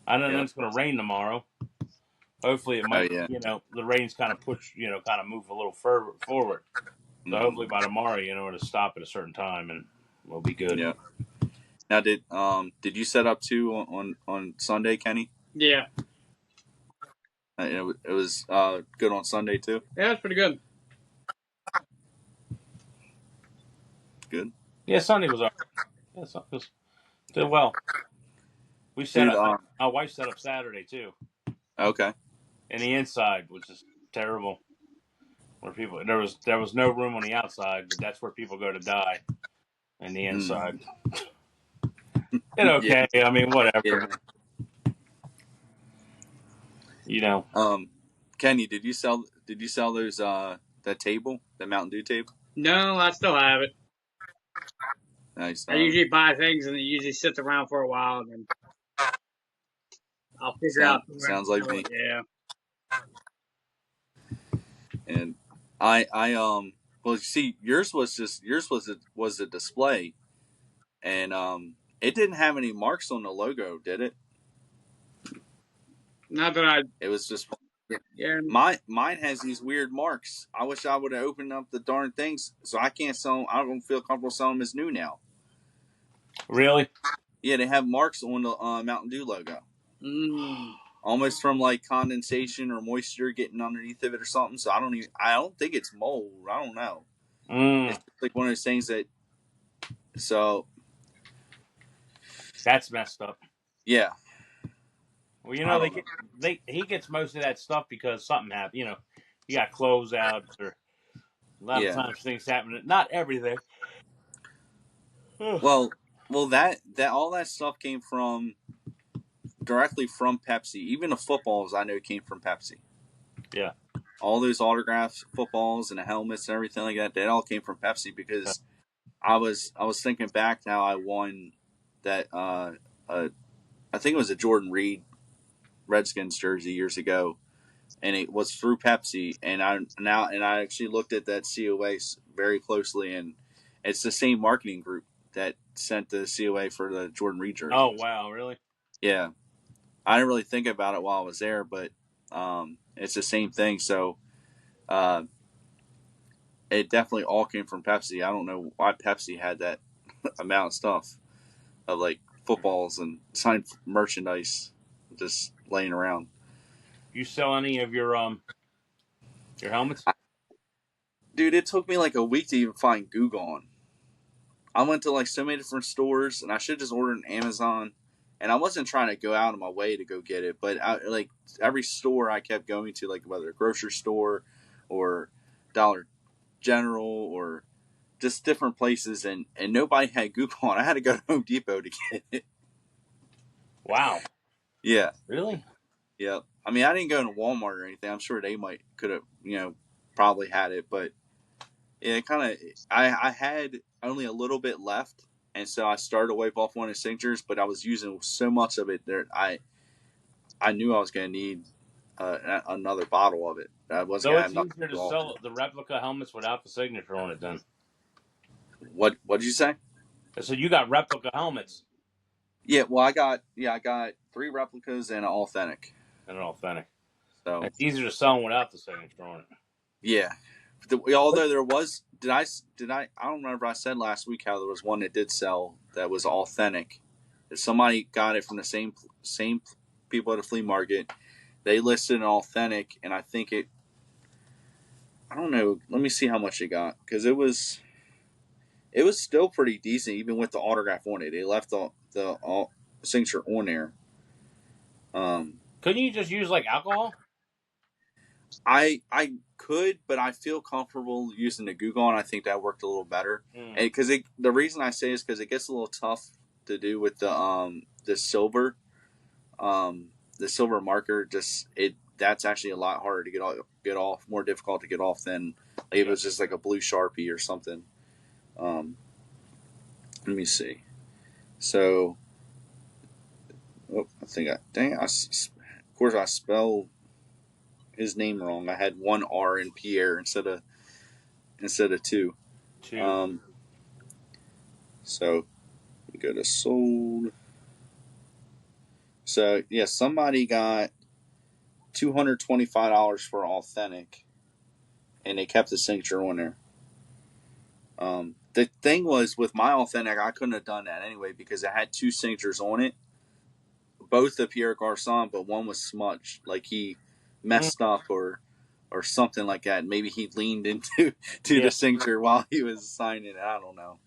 I don't know Yeah. it's going to rain tomorrow. Hopefully, it Oh might. yeah. The rain's kind of push. Kind of move a little forward. So Hmm. hopefully by tomorrow, it'll stop at a certain time and we'll be good. Yeah. Now did you set up too on Sunday, Kenny? Yeah, It was good on Sunday too. yeah, that's pretty good. Good. Yeah, Sunday was all right. Yeah, Sunday was did well. We set Dude. up. My wife set up Saturday too, Okay. in the inside, which is terrible. Where people there was no room on the outside, but that's where people go to die. In the Mm. inside, it Yeah. okay. I mean, whatever. Yeah. But, you know, Kenny, did you sell those that table, the Mountain Dew table? No, I still have it. Nice. I usually buy things and it usually sits around for a while, and then I'll figure out somewhere to Sounds like sell me. it. Yeah. And I well, you see, yours was a display, and it didn't have any marks on the logo, did it? Not that I. It was just Yeah. mine has these weird marks. I wish I would have opened up the darn things, so I can't sell them. I don't feel comfortable selling them as new now. really. Yeah, they have marks on the Mountain Dew logo. Mm. Almost from like condensation or moisture getting underneath of it or something. So I don't think it's mold. I don't know. It's just like one of those things that. So That's messed up. yeah, Well, I they don't know. get he gets most of that stuff because something happened. You got closeouts or a lot of Yeah. times things happen. Not everything. Well, that all that stuff came from directly from Pepsi. Even the footballs I know came from Pepsi. Yeah. All those autographs, footballs, and the helmets and everything like that, that all came from Pepsi because I was thinking back now. I won that I think it was a Jordan Reed Redskins jersey years ago, and it was through Pepsi. And I actually looked at that COA very closely, and it's the same marketing group that sent the COA for the Jordan Reed jersey. Oh wow, really? Yeah, I didn't really think about it while I was there, but it's the same thing. So uh, it definitely all came from Pepsi. I don't know why Pepsi had that amount of stuff of like footballs and signed merchandise just laying around. You sell any of your helmets? Dude, it took me like a week to even find Gugon. I went to like so many different stores, and I should just order an Amazon. And I wasn't trying to go out of my way to go get it, but like every store I kept going to, like whether a grocery store or Dollar General or just different places, and nobody had Gugon. I had to go to Home Depot to get it. Wow, Yeah, really? yeah. I mean, I didn't go to Walmart or anything. I'm sure they could have, probably had it, but yeah, kind of. I had only a little bit left, and so I started to wipe off one of the signatures, but I was using so much of it there. I knew I was going to need another bottle of it. I wasn't So going to have it's nothing easier to to go off. sell the replica helmets without the signature on it then. What did you say? So you got replica helmets Yeah, well, I got 3 replicas and an authentic. and an authentic. So It's easier to sell them without the signature on it. yeah, although there was, I don't remember if I said last week how there was one that did sell that was authentic. If somebody got it from the same people at a flea market, they listed an authentic, and I think I don't know. Let me see how much it got, because it was still pretty decent even with the autograph on it. They left the signature on there. Couldn't you just use like alcohol? I could, but I feel comfortable using the Google, and I think that worked a little better. Mm. And because the reason I say is because it gets a little tough to do with um the silver marker. Just that's actually a lot harder to get off, more difficult to get off than like if it Yeah. was just like a blue Sharpie or something. Um, let me see. So, I think of course I spelled his name wrong. I had one R in Pierre instead of two. Two. Um, so we go to sold. So yeah, somebody got $225 for authentic, and they kept the signature on there. The thing was with my authentic, I couldn't have done that anyway because it had 2 signatures on it, both the Pierre Garcon, but one was smudged, like he Mm. messed up or something like that. Maybe he leaned into Yeah. the signature while he was signing it. I don't know,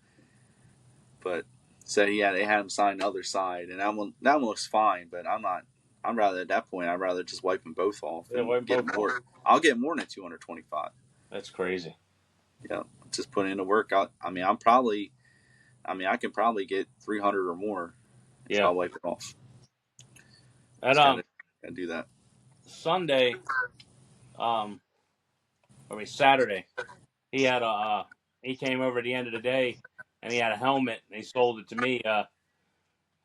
but so they had him sign the other side, and that one looks fine. But I'm not. I'm rather at that point. I'd rather just wipe them both off Yeah, and well, get both. more. I'll get more than 225. That's crazy. Yeah, just put in the work. I can probably get 300 or more if I Yeah. wipe it off. And Just gotta do that. Sunday, Saturday, he had he came over at the end of the day and he had a helmet and he sold it to me.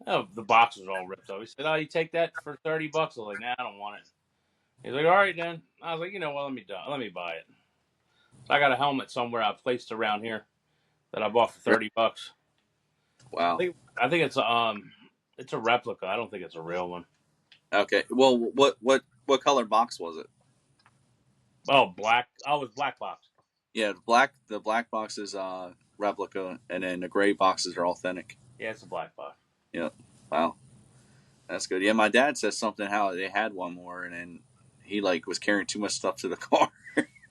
Oh, the box was all ripped up. He said, "Oh, you take that for $30?" I was like, "Nah, I don't want it." He's like, "All right then." I was like, "You know what? Let me buy it." So I got a helmet somewhere I placed around here that I bought for $30. Wow. I think it's a replica. I don't think it's a real one. Okay. Well, what color box was it? Oh, black. Oh, it was black box. Yeah, the black box is replica, and then the gray boxes are authentic. Yeah, it's a black box. Yeah. Wow. That's good. Yeah, my dad says something how they had one more, and then he like was carrying too much stuff to the car.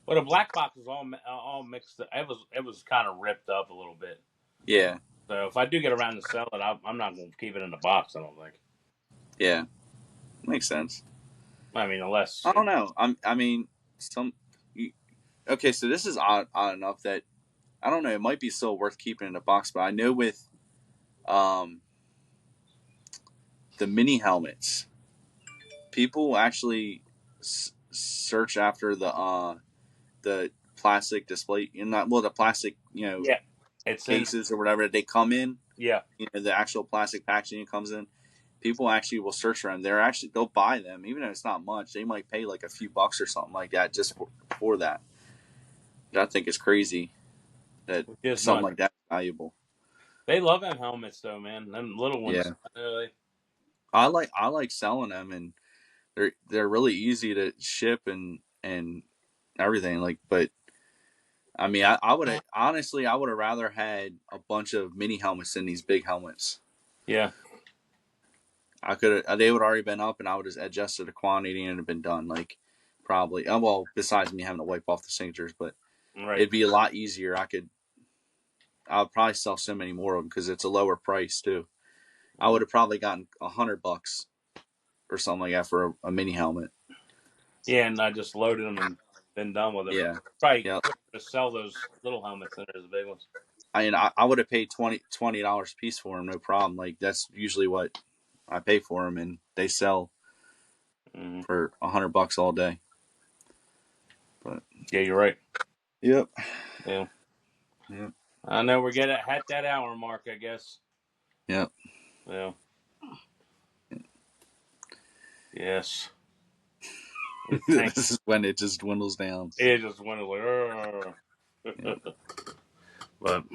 But the black box was all mixed. It was kind of ripped up a little bit. Yeah. So if I do get around to sell it, I'm not going to keep it in the box. I don't think. Yeah. Makes sense. I mean, unless I don't know. I mean, some. Okay, so this is odd enough that I don't know. It might be still worth keeping in a box, but I know with um, the mini helmets, people actually search after the plastic display, not well, the plastic yeah, it's in. cases or whatever they come in. Yeah, The actual plastic packaging it comes in. people actually will search for them. They'll buy them, even if it's not much. They might pay like a few bucks or something like that just for that. I think it's crazy that something like that is valuable. They love them helmets though, man. Them little ones. Yeah, I like selling them, and they're really easy to ship and everything. Like, but I mean, I would honestly, I would have rather had a bunch of mini helmets than these big helmets. Yeah. They would already been up, and I would have adjusted the quantity and it'd have been done. Like, probably. Well, besides me having to wipe off the signatures, but it'd be a lot easier. I would probably sell so many more of them because it's a lower price too. I would have probably gotten $100 or something like that for a mini helmet. Yeah, and I just loaded them and been done with it. Yeah, Probably quicker to sell those little helmets than it is the big ones. I mean, I would have paid $20 a piece for them, no problem. Like, that's usually what I pay for them, and they sell for $100 all day. But yeah, you're right. Yep. Yeah. Yep. I know we're getting at that hour mark, I guess. Yep. Yeah. Yes. This is when it just dwindles down. It just dwindles like, yeah. But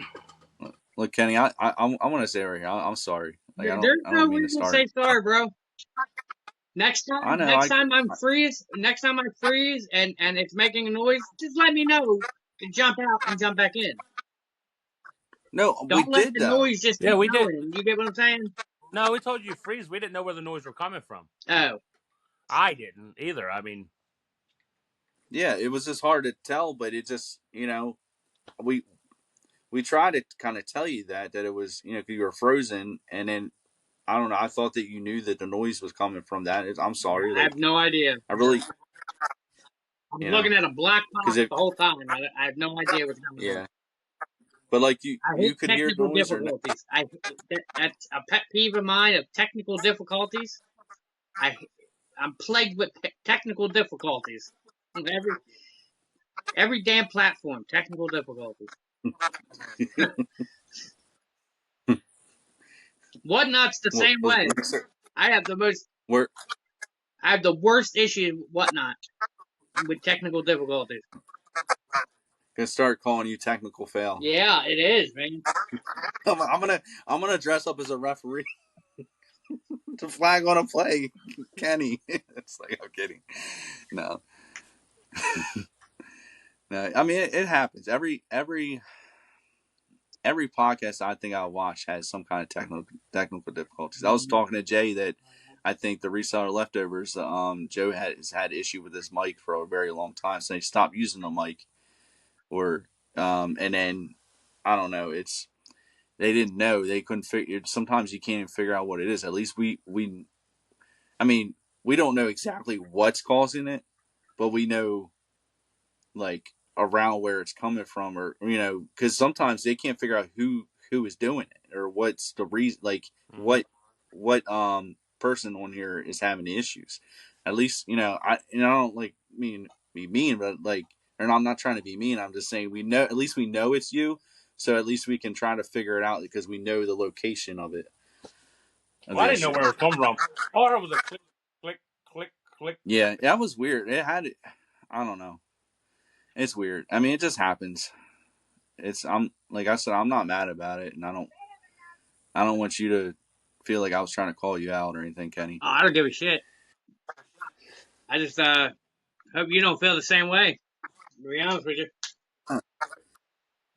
look, Kenny, I want to say right here, I'm sorry. Like, There's no reason to say sorry, bro. Next time I freeze and it's making a noise, just let me know and jump out and jump back in. No, don't we let did the though. noise just keep going. You get what I'm saying? No, we told you freeze. We didn't know where the noise were coming from. Oh, I didn't either. I mean, yeah, it was just hard to tell, but it just, we tried to kind of tell you that it was, because you were frozen, and then I don't know. I thought that you knew that the noise was coming from that. I'm sorry. I have no idea. I really. I'm looking at a black box the whole time. I have no idea what's going on. Yeah. But like you could hear noise difficulties. That's a pet peeve of mine of technical difficulties. I'm plagued with technical difficulties. Every damn platform, technical difficulties. Whatnot's the same way. I have the worst issue with Whatnot with technical difficulties. Gonna start calling you technical fail. Yeah, it is, man. I'm gonna dress up as a referee to flag on a play, Kenny. It's like, I'm kidding. No. No, I mean it happens. Every podcast I think I watch has some kind of technical difficulties. I was talking to Jay that I think the reseller leftovers. Joe has had issue with this mic for a very long time, so they stopped using the mic, or and then I don't know. They didn't know, they couldn't figure. Sometimes you can't even figure out what it is. At least we don't know exactly what's causing it, but we know like around where it's coming from, or because sometimes they can't figure out who is doing it or what's the reason, like what person on here is having the issues. At least I don't like be mean, but like, and I'm not trying to be mean, I'm just saying we know, at least we know it's you, so at least we can try to figure it out because we know the location of it. I didn't know where it was coming from. All I heard was a click, click, click, click. Yeah, that was weird. I don't know. It's weird. I mean, it just happens. I'm like I said, I'm not mad about it, and I don't want you to feel like I was trying to call you out or anything, Kenny. Oh, I don't give a shit. I just hope you don't feel the same way. To be honest with you.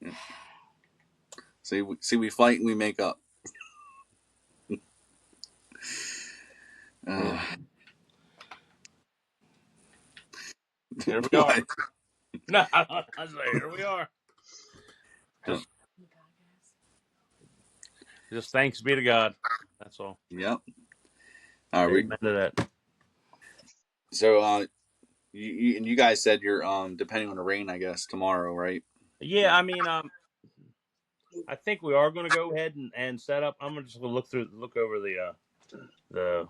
Yeah. See, we fight and we make up. Here we are. No, I was like, here we are. Just thanks be to God. That's all. Yep. All right. Amen to that. So, you guys said you're depending on the rain, I guess, tomorrow, right? Yeah, I mean, I think we are going to go ahead and set up. I'm just going to look over the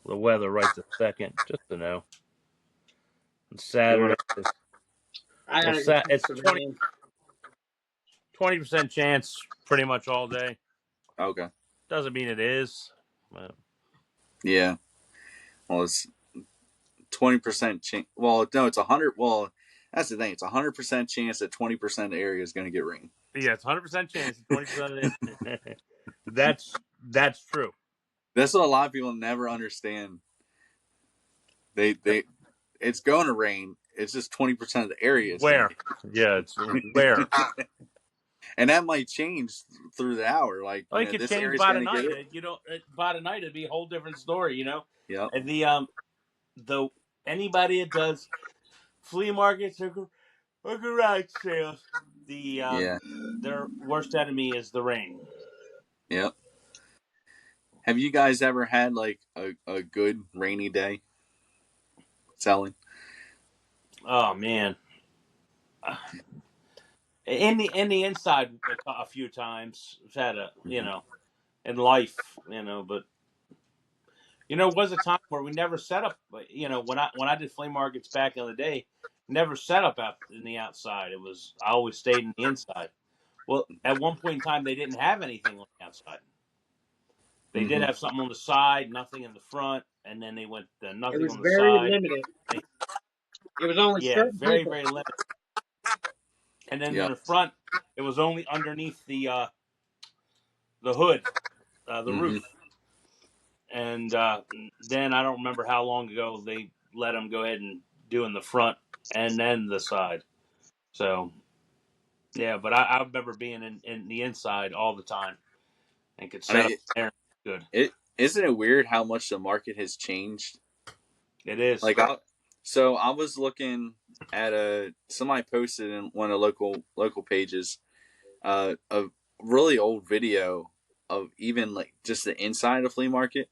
weather right this second, just to know. On Saturday, it's 20% chance pretty much all day. Okay. Doesn't mean it is, Yeah. Well, it's 20% chance. Well, no, it's 100. Well, that's the thing. It's 100% chance that 20% of the area is going to get rain. Yeah, it's 100% chance. 20%. That's true. That's what a lot of people never understand. They it's going to rain. It's just 20% of the area is going Where? Yeah, it's where. to. And that might change through the hour. Like, Well, it could this change area is by going the to get night. it. By the night it'd be a whole different story. Yep. And the anybody that does flea markets or garage sales, Yeah. their worst enemy is the rain. Yep. Have you guys ever had like a good rainy day selling? Oh man, in the inside a few times. I've had Mm-hmm. in life, but it was a time where we never set up. When I did flea markets back in the day, never set up out in the outside. I always stayed in the inside. Well, at one point in time, they didn't have anything on the outside. They did Mm-hmm. have something on the side, nothing in the front, and then they went It nothing was on the very side. limited. They, It was only yeah, certain very people. very limited. And then in Yep. the front, it was only underneath the hood, the Mm-hmm. roof. And then I don't remember how long ago they let them go ahead and do in the front and then the side. So yeah, but I remember being in the inside all the time and could I set mean, up there. Good. it isn't it weird how much the market has changed. It is. Like, I was looking at somebody posted in one of the local pages a really old video of even like just the inside of the flea market.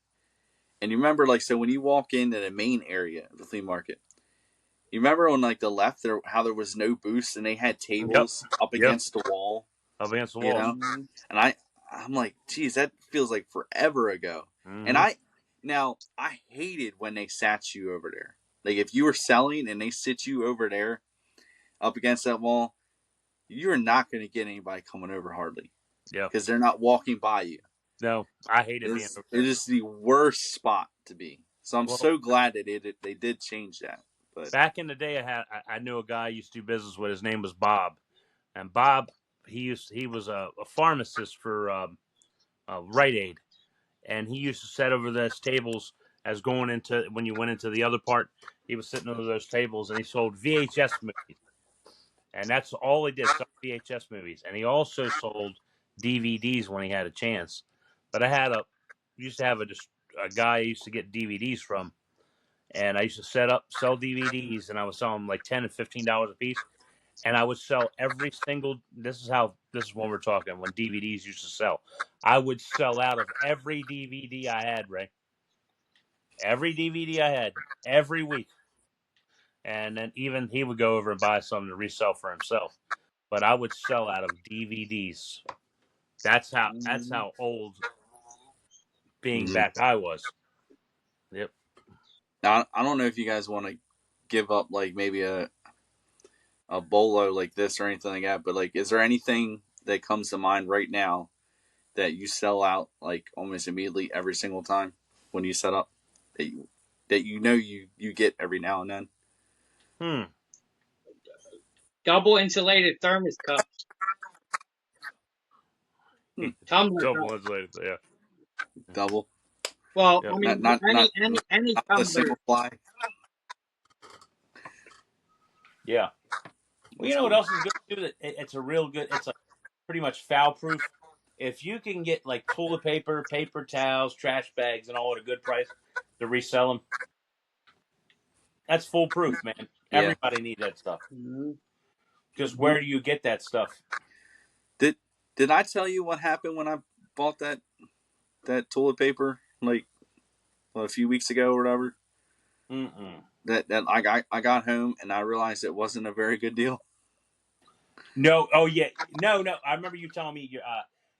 And you remember, like, so when you walk into the main area of the flea market, you remember on like the left there how there was no booths and they had Yep. tables up Yep. against the wall, Up against the you wall. know? Mm-hmm. And I'm like, geez, that feels like forever ago. And Mm-hmm. I hated when they sat you over there. Like, if you were selling and they sit you over there up against that wall, you're not going to get anybody coming over hardly Yep. because they're not walking by you. No, I hated being over It there. is the worst spot to be. So I'm Well, so glad that they did change that. But back in the day, I knew a guy I used to do business with. His name was Bob, and Bob he was a pharmacist for Rite Aid, and he used to set over those tables as going into when you went into the other part. He was sitting over those tables, and he sold VHS movies, and that's all he did, sell VHS movies, and he also sold DVDs when he had a chance. But I had used to have a guy I used to get DVDs from, and I used to sell DVDs, and I was selling them like $10 and $15 a piece, and I would sell every single. This is when we're talking when DVDs used to sell. I would sell out of every DVD I had, Ray. Every DVD I had every week, and then even he would go over and buy some to resell for himself. But I would sell out of DVDs. That's how old being mm-hmm. back I was. Yep. Now, I don't know if you guys want to give up like maybe a bolo like this or anything like that, but like, is there anything that comes to mind right now that you sell out like almost immediately every single time when you set up that you get every now and then? Hmm. Double insulated thermos cups, Hmm. tumbler Double cups. insulated. Yeah. Double, Well, I Yep. mean, any not the tumbler. single ply. Yeah. Well, you That's know what cool. else is good too? It's a real good. It's like pretty much foul proof. If you can get like toilet paper, paper towels, trash bags, and all at a good price to resell them, that's foolproof, man. Yeah. Everybody needs that stuff. Mhm. Just where do you get that stuff? Did did I tell you what happened when I bought that toilet paper like a few weeks ago or whatever? Mm-mm. That I got home and I realized it wasn't a very good deal. No. Oh yeah. No. No. I remember you telling me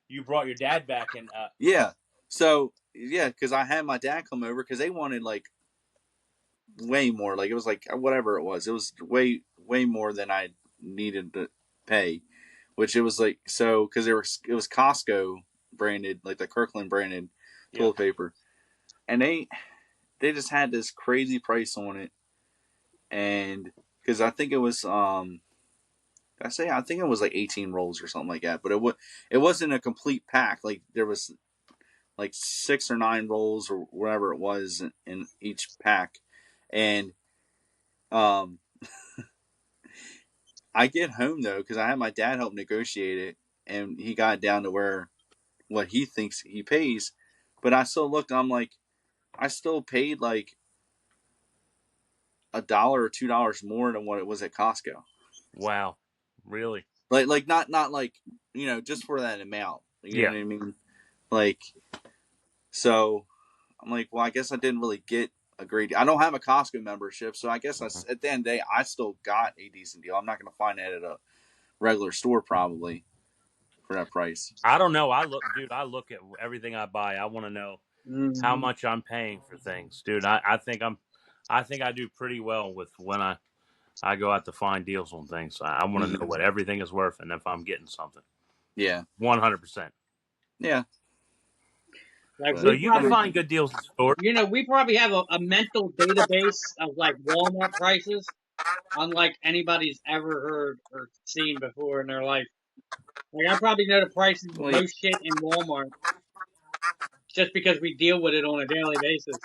you brought your dad back and Yeah. So yeah, because I had my dad come over because they wanted like way more. Like, it was like whatever it was. It was way more than I needed to pay. Which it was like, so because it was Costco branded, like the Kirkland branded yeah. toilet paper. and they just had this crazy price on it, and because I think it was I think it was like 18 rolls or something like that, but it wasn't a complete pack. Like there was like 6 or 9 rolls or whatever it was in each pack, and um, I get home though because I had my dad help negotiate it, and he got it down to where what he thinks he pays, but I still looked and I'm like, I still paid like $1 or $2 more than what it was at Costco. Wow, really? Like not like just for that amount. You know Yeah. what I mean? Like so, I'm like, well, I guess I didn't really get a great. I don't have a Costco membership, so I guess Mhm. at the end of the day, I still got a decent deal. I'm not going to find that at a regular store probably for that price. I don't know. Dude. I look at everything I buy. I want to know how Mm-hmm. much I'm paying for things, dude. I think I do pretty well with when I go out to find deals on things. I want to know Mm-hmm. what everything is worth and if I'm getting something. Yeah, 100%. yeah, Like but So we you I can probably, mean, find good deals in stores. we probably have a mental database of like Walmart prices, unlike anybody's ever heard or seen before in their life. Like I probably know the prices of well, most shit in Walmart just because we deal with it on a daily basis.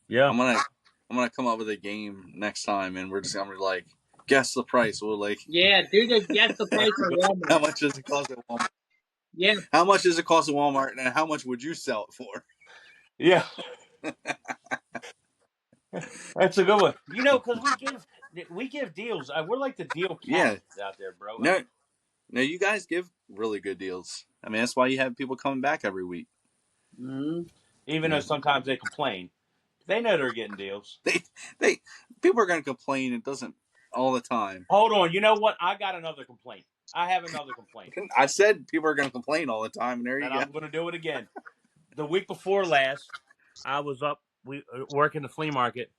Yeah. I'm gonna come up with a game next time, and we're just gonna be like, guess the price. We'll like, Yeah, do the guess the That's price a of good one. how Walmart. much does it cost at Walmart? Yeah. How much does it cost at Walmart, and how much would you sell it for? Yeah. That's a good one. Because we give deals. We're like the deal Yeah, captains out there, bro. I no, mean, no, you guys give really good deals. I mean, that's why you have people coming back every week. Mm-hmm. even though Yeah. sometimes they complain, they know they're getting deals. They, they, people are going to complain. It doesn't all the time. Hold on. You know what? I got another complaint. I have another complaint, I said people are going to complain all the time, and there and you go. I'm going to do it again. The week before last, I was up. We working the flea market.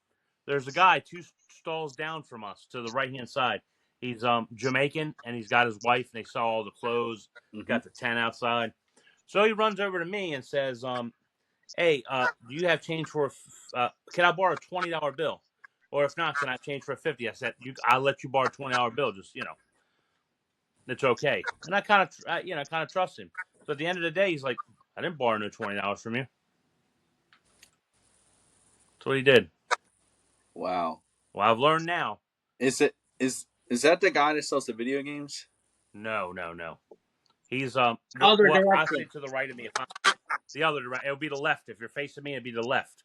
There's a guy 2 stalls down from us to the right hand side. He's Jamaican, and he's got his wife, and they saw all the clothes. Hmm. Got the tent outside. So he runs over to me and says, "Hey, do you have change for? Can I borrow $20 bill? Or if not, can I change for a 50?" I said, I'll let you borrow $20 bill. Just it's okay." And I kind of, kind of trust him. So at the end of the day, he's like, "I didn't borrow no $20 from you." That's what he did. Wow. Well, I've learned now. Is that the guy that sells the video games? No, no, no. He's Other well, I say direction. to the right of me. If I'm the other direction, it'll be the left. If you're facing me, it'd be the left.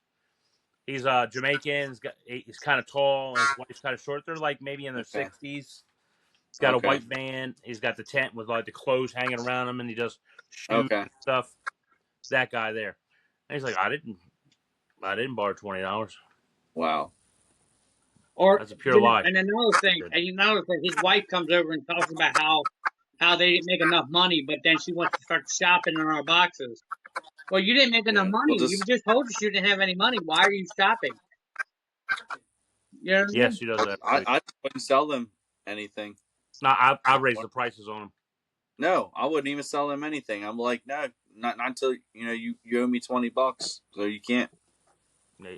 He's Jamaican. He's kind of tall. His wife's kind of short. They're like maybe in their Okay. 60s. He's got a Okay. white van. He's got the tent with like the clothes hanging around him, and he does shoes Okay. and stuff. That guy there. And he's like, I didn't borrow $20. Wow. Or That's a pure lie. and another thing, his wife comes over and talks about how they didn't make enough money, but then she wants to start shopping in our boxes. Well, you didn't make enough Yeah. Well, money. You just just told us you didn't have any money. Why are you shopping? You know what I Yes, mean? she does that every week. I just wouldn't sell them anything. No, I raised the prices on him. No, I wouldn't even sell them anything. I'm like, no, not until you owe me $20, so you can't.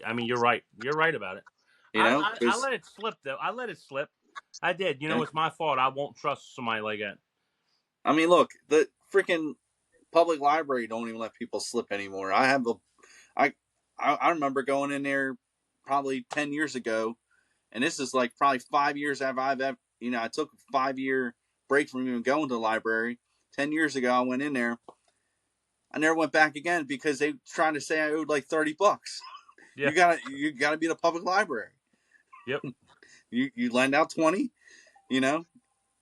I mean, you're right. You're right about it. I Because let it slip though. I let it slip. I did. yeah. It's my fault. I won't trust somebody like that. I mean, look, the freaking public library don't even let people slip anymore. I I remember going in there probably 10 years ago, and this is like probably 5 years after I've ever, I took a 5 year break from even going to the library. 10 years ago, I went in there. I never went back again because they were trying to say I owed like $30. Yeah. You gotta be in a public library. Yep. You lend out 20. You know,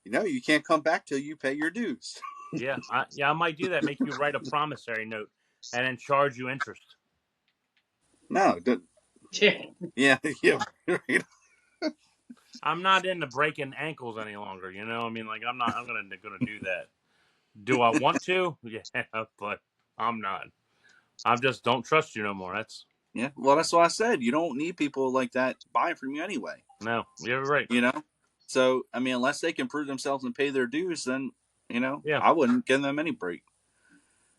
you can't come back till you pay your dues. Yeah. I might do that. Make you write a promissory note, and then charge you interest. No, yeah, yeah. Right. I'm not into breaking ankles any longer. I mean, like I'm not. I'm gonna do that. Do I want to? Yeah, but I'm not. I just don't trust you no more. That's Yeah, well, that's what I said. You don't need people like that buying from you anyway. no. You're right. You know, so I mean, unless they can prove themselves and pay their dues, then Yeah. I wouldn't give them any break.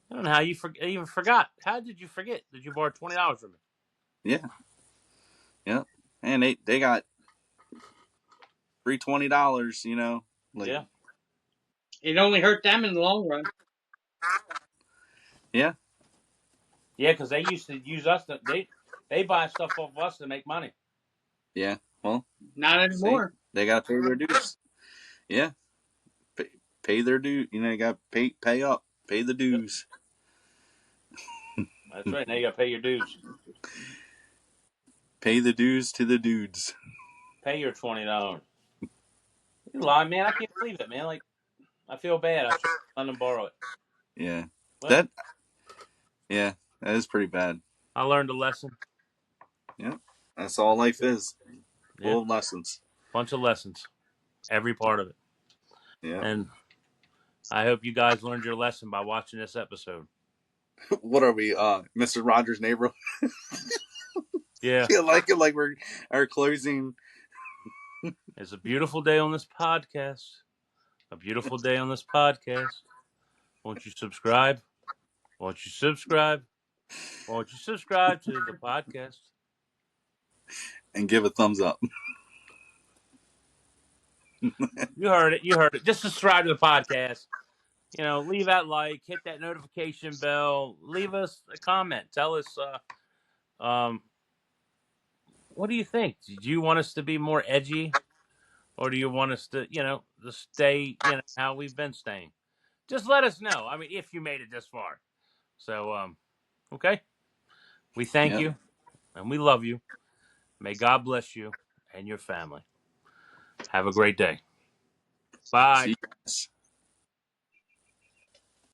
I don't know how you even forgot. How did you forget that you borrowed $20 from me? Yeah, yeah. And they got free $20. Like Yeah, It only hurt them in the long run. yeah, yeah, because they used to use us. They buy stuff off of us to make money. yeah. Well, Not see, anymore. they got to pay their dues. Yeah, pay their due. You got to pay up, pay the Yep, dues. that's right. Now you got to pay your dues. Pay the dues to the dudes. Pay your $20. You lie, man. I can't believe it, man. Like I feel bad. I should let them borrow it. Yeah, Well, that yeah, that is pretty bad. I learned a lesson. Yeah, that's all life is. Yeah, Full of lessons. bunch of lessons, every part of it. Yeah. And I hope you guys learned your lesson by watching this episode. What are we, Mr. Rogers' neighborhood? Yeah, Feel like it, like we're our closing. it's a beautiful day on this podcast. A beautiful day on this podcast. Won't you subscribe? Won't you subscribe? Won't you subscribe to the podcast? And give a thumbs up. You heard it. You heard it. Just subscribe to the podcast. Leave that like, hit that notification bell, leave us a comment. Tell us, what do you think? Do you want us to be more edgy, or do you want us to stay, how we've been staying? Just let us know. I mean, if you made it this far. So, okay. We thank Yep. you and we love you. May God bless you and your family. Have a great day. Bye. See you guys.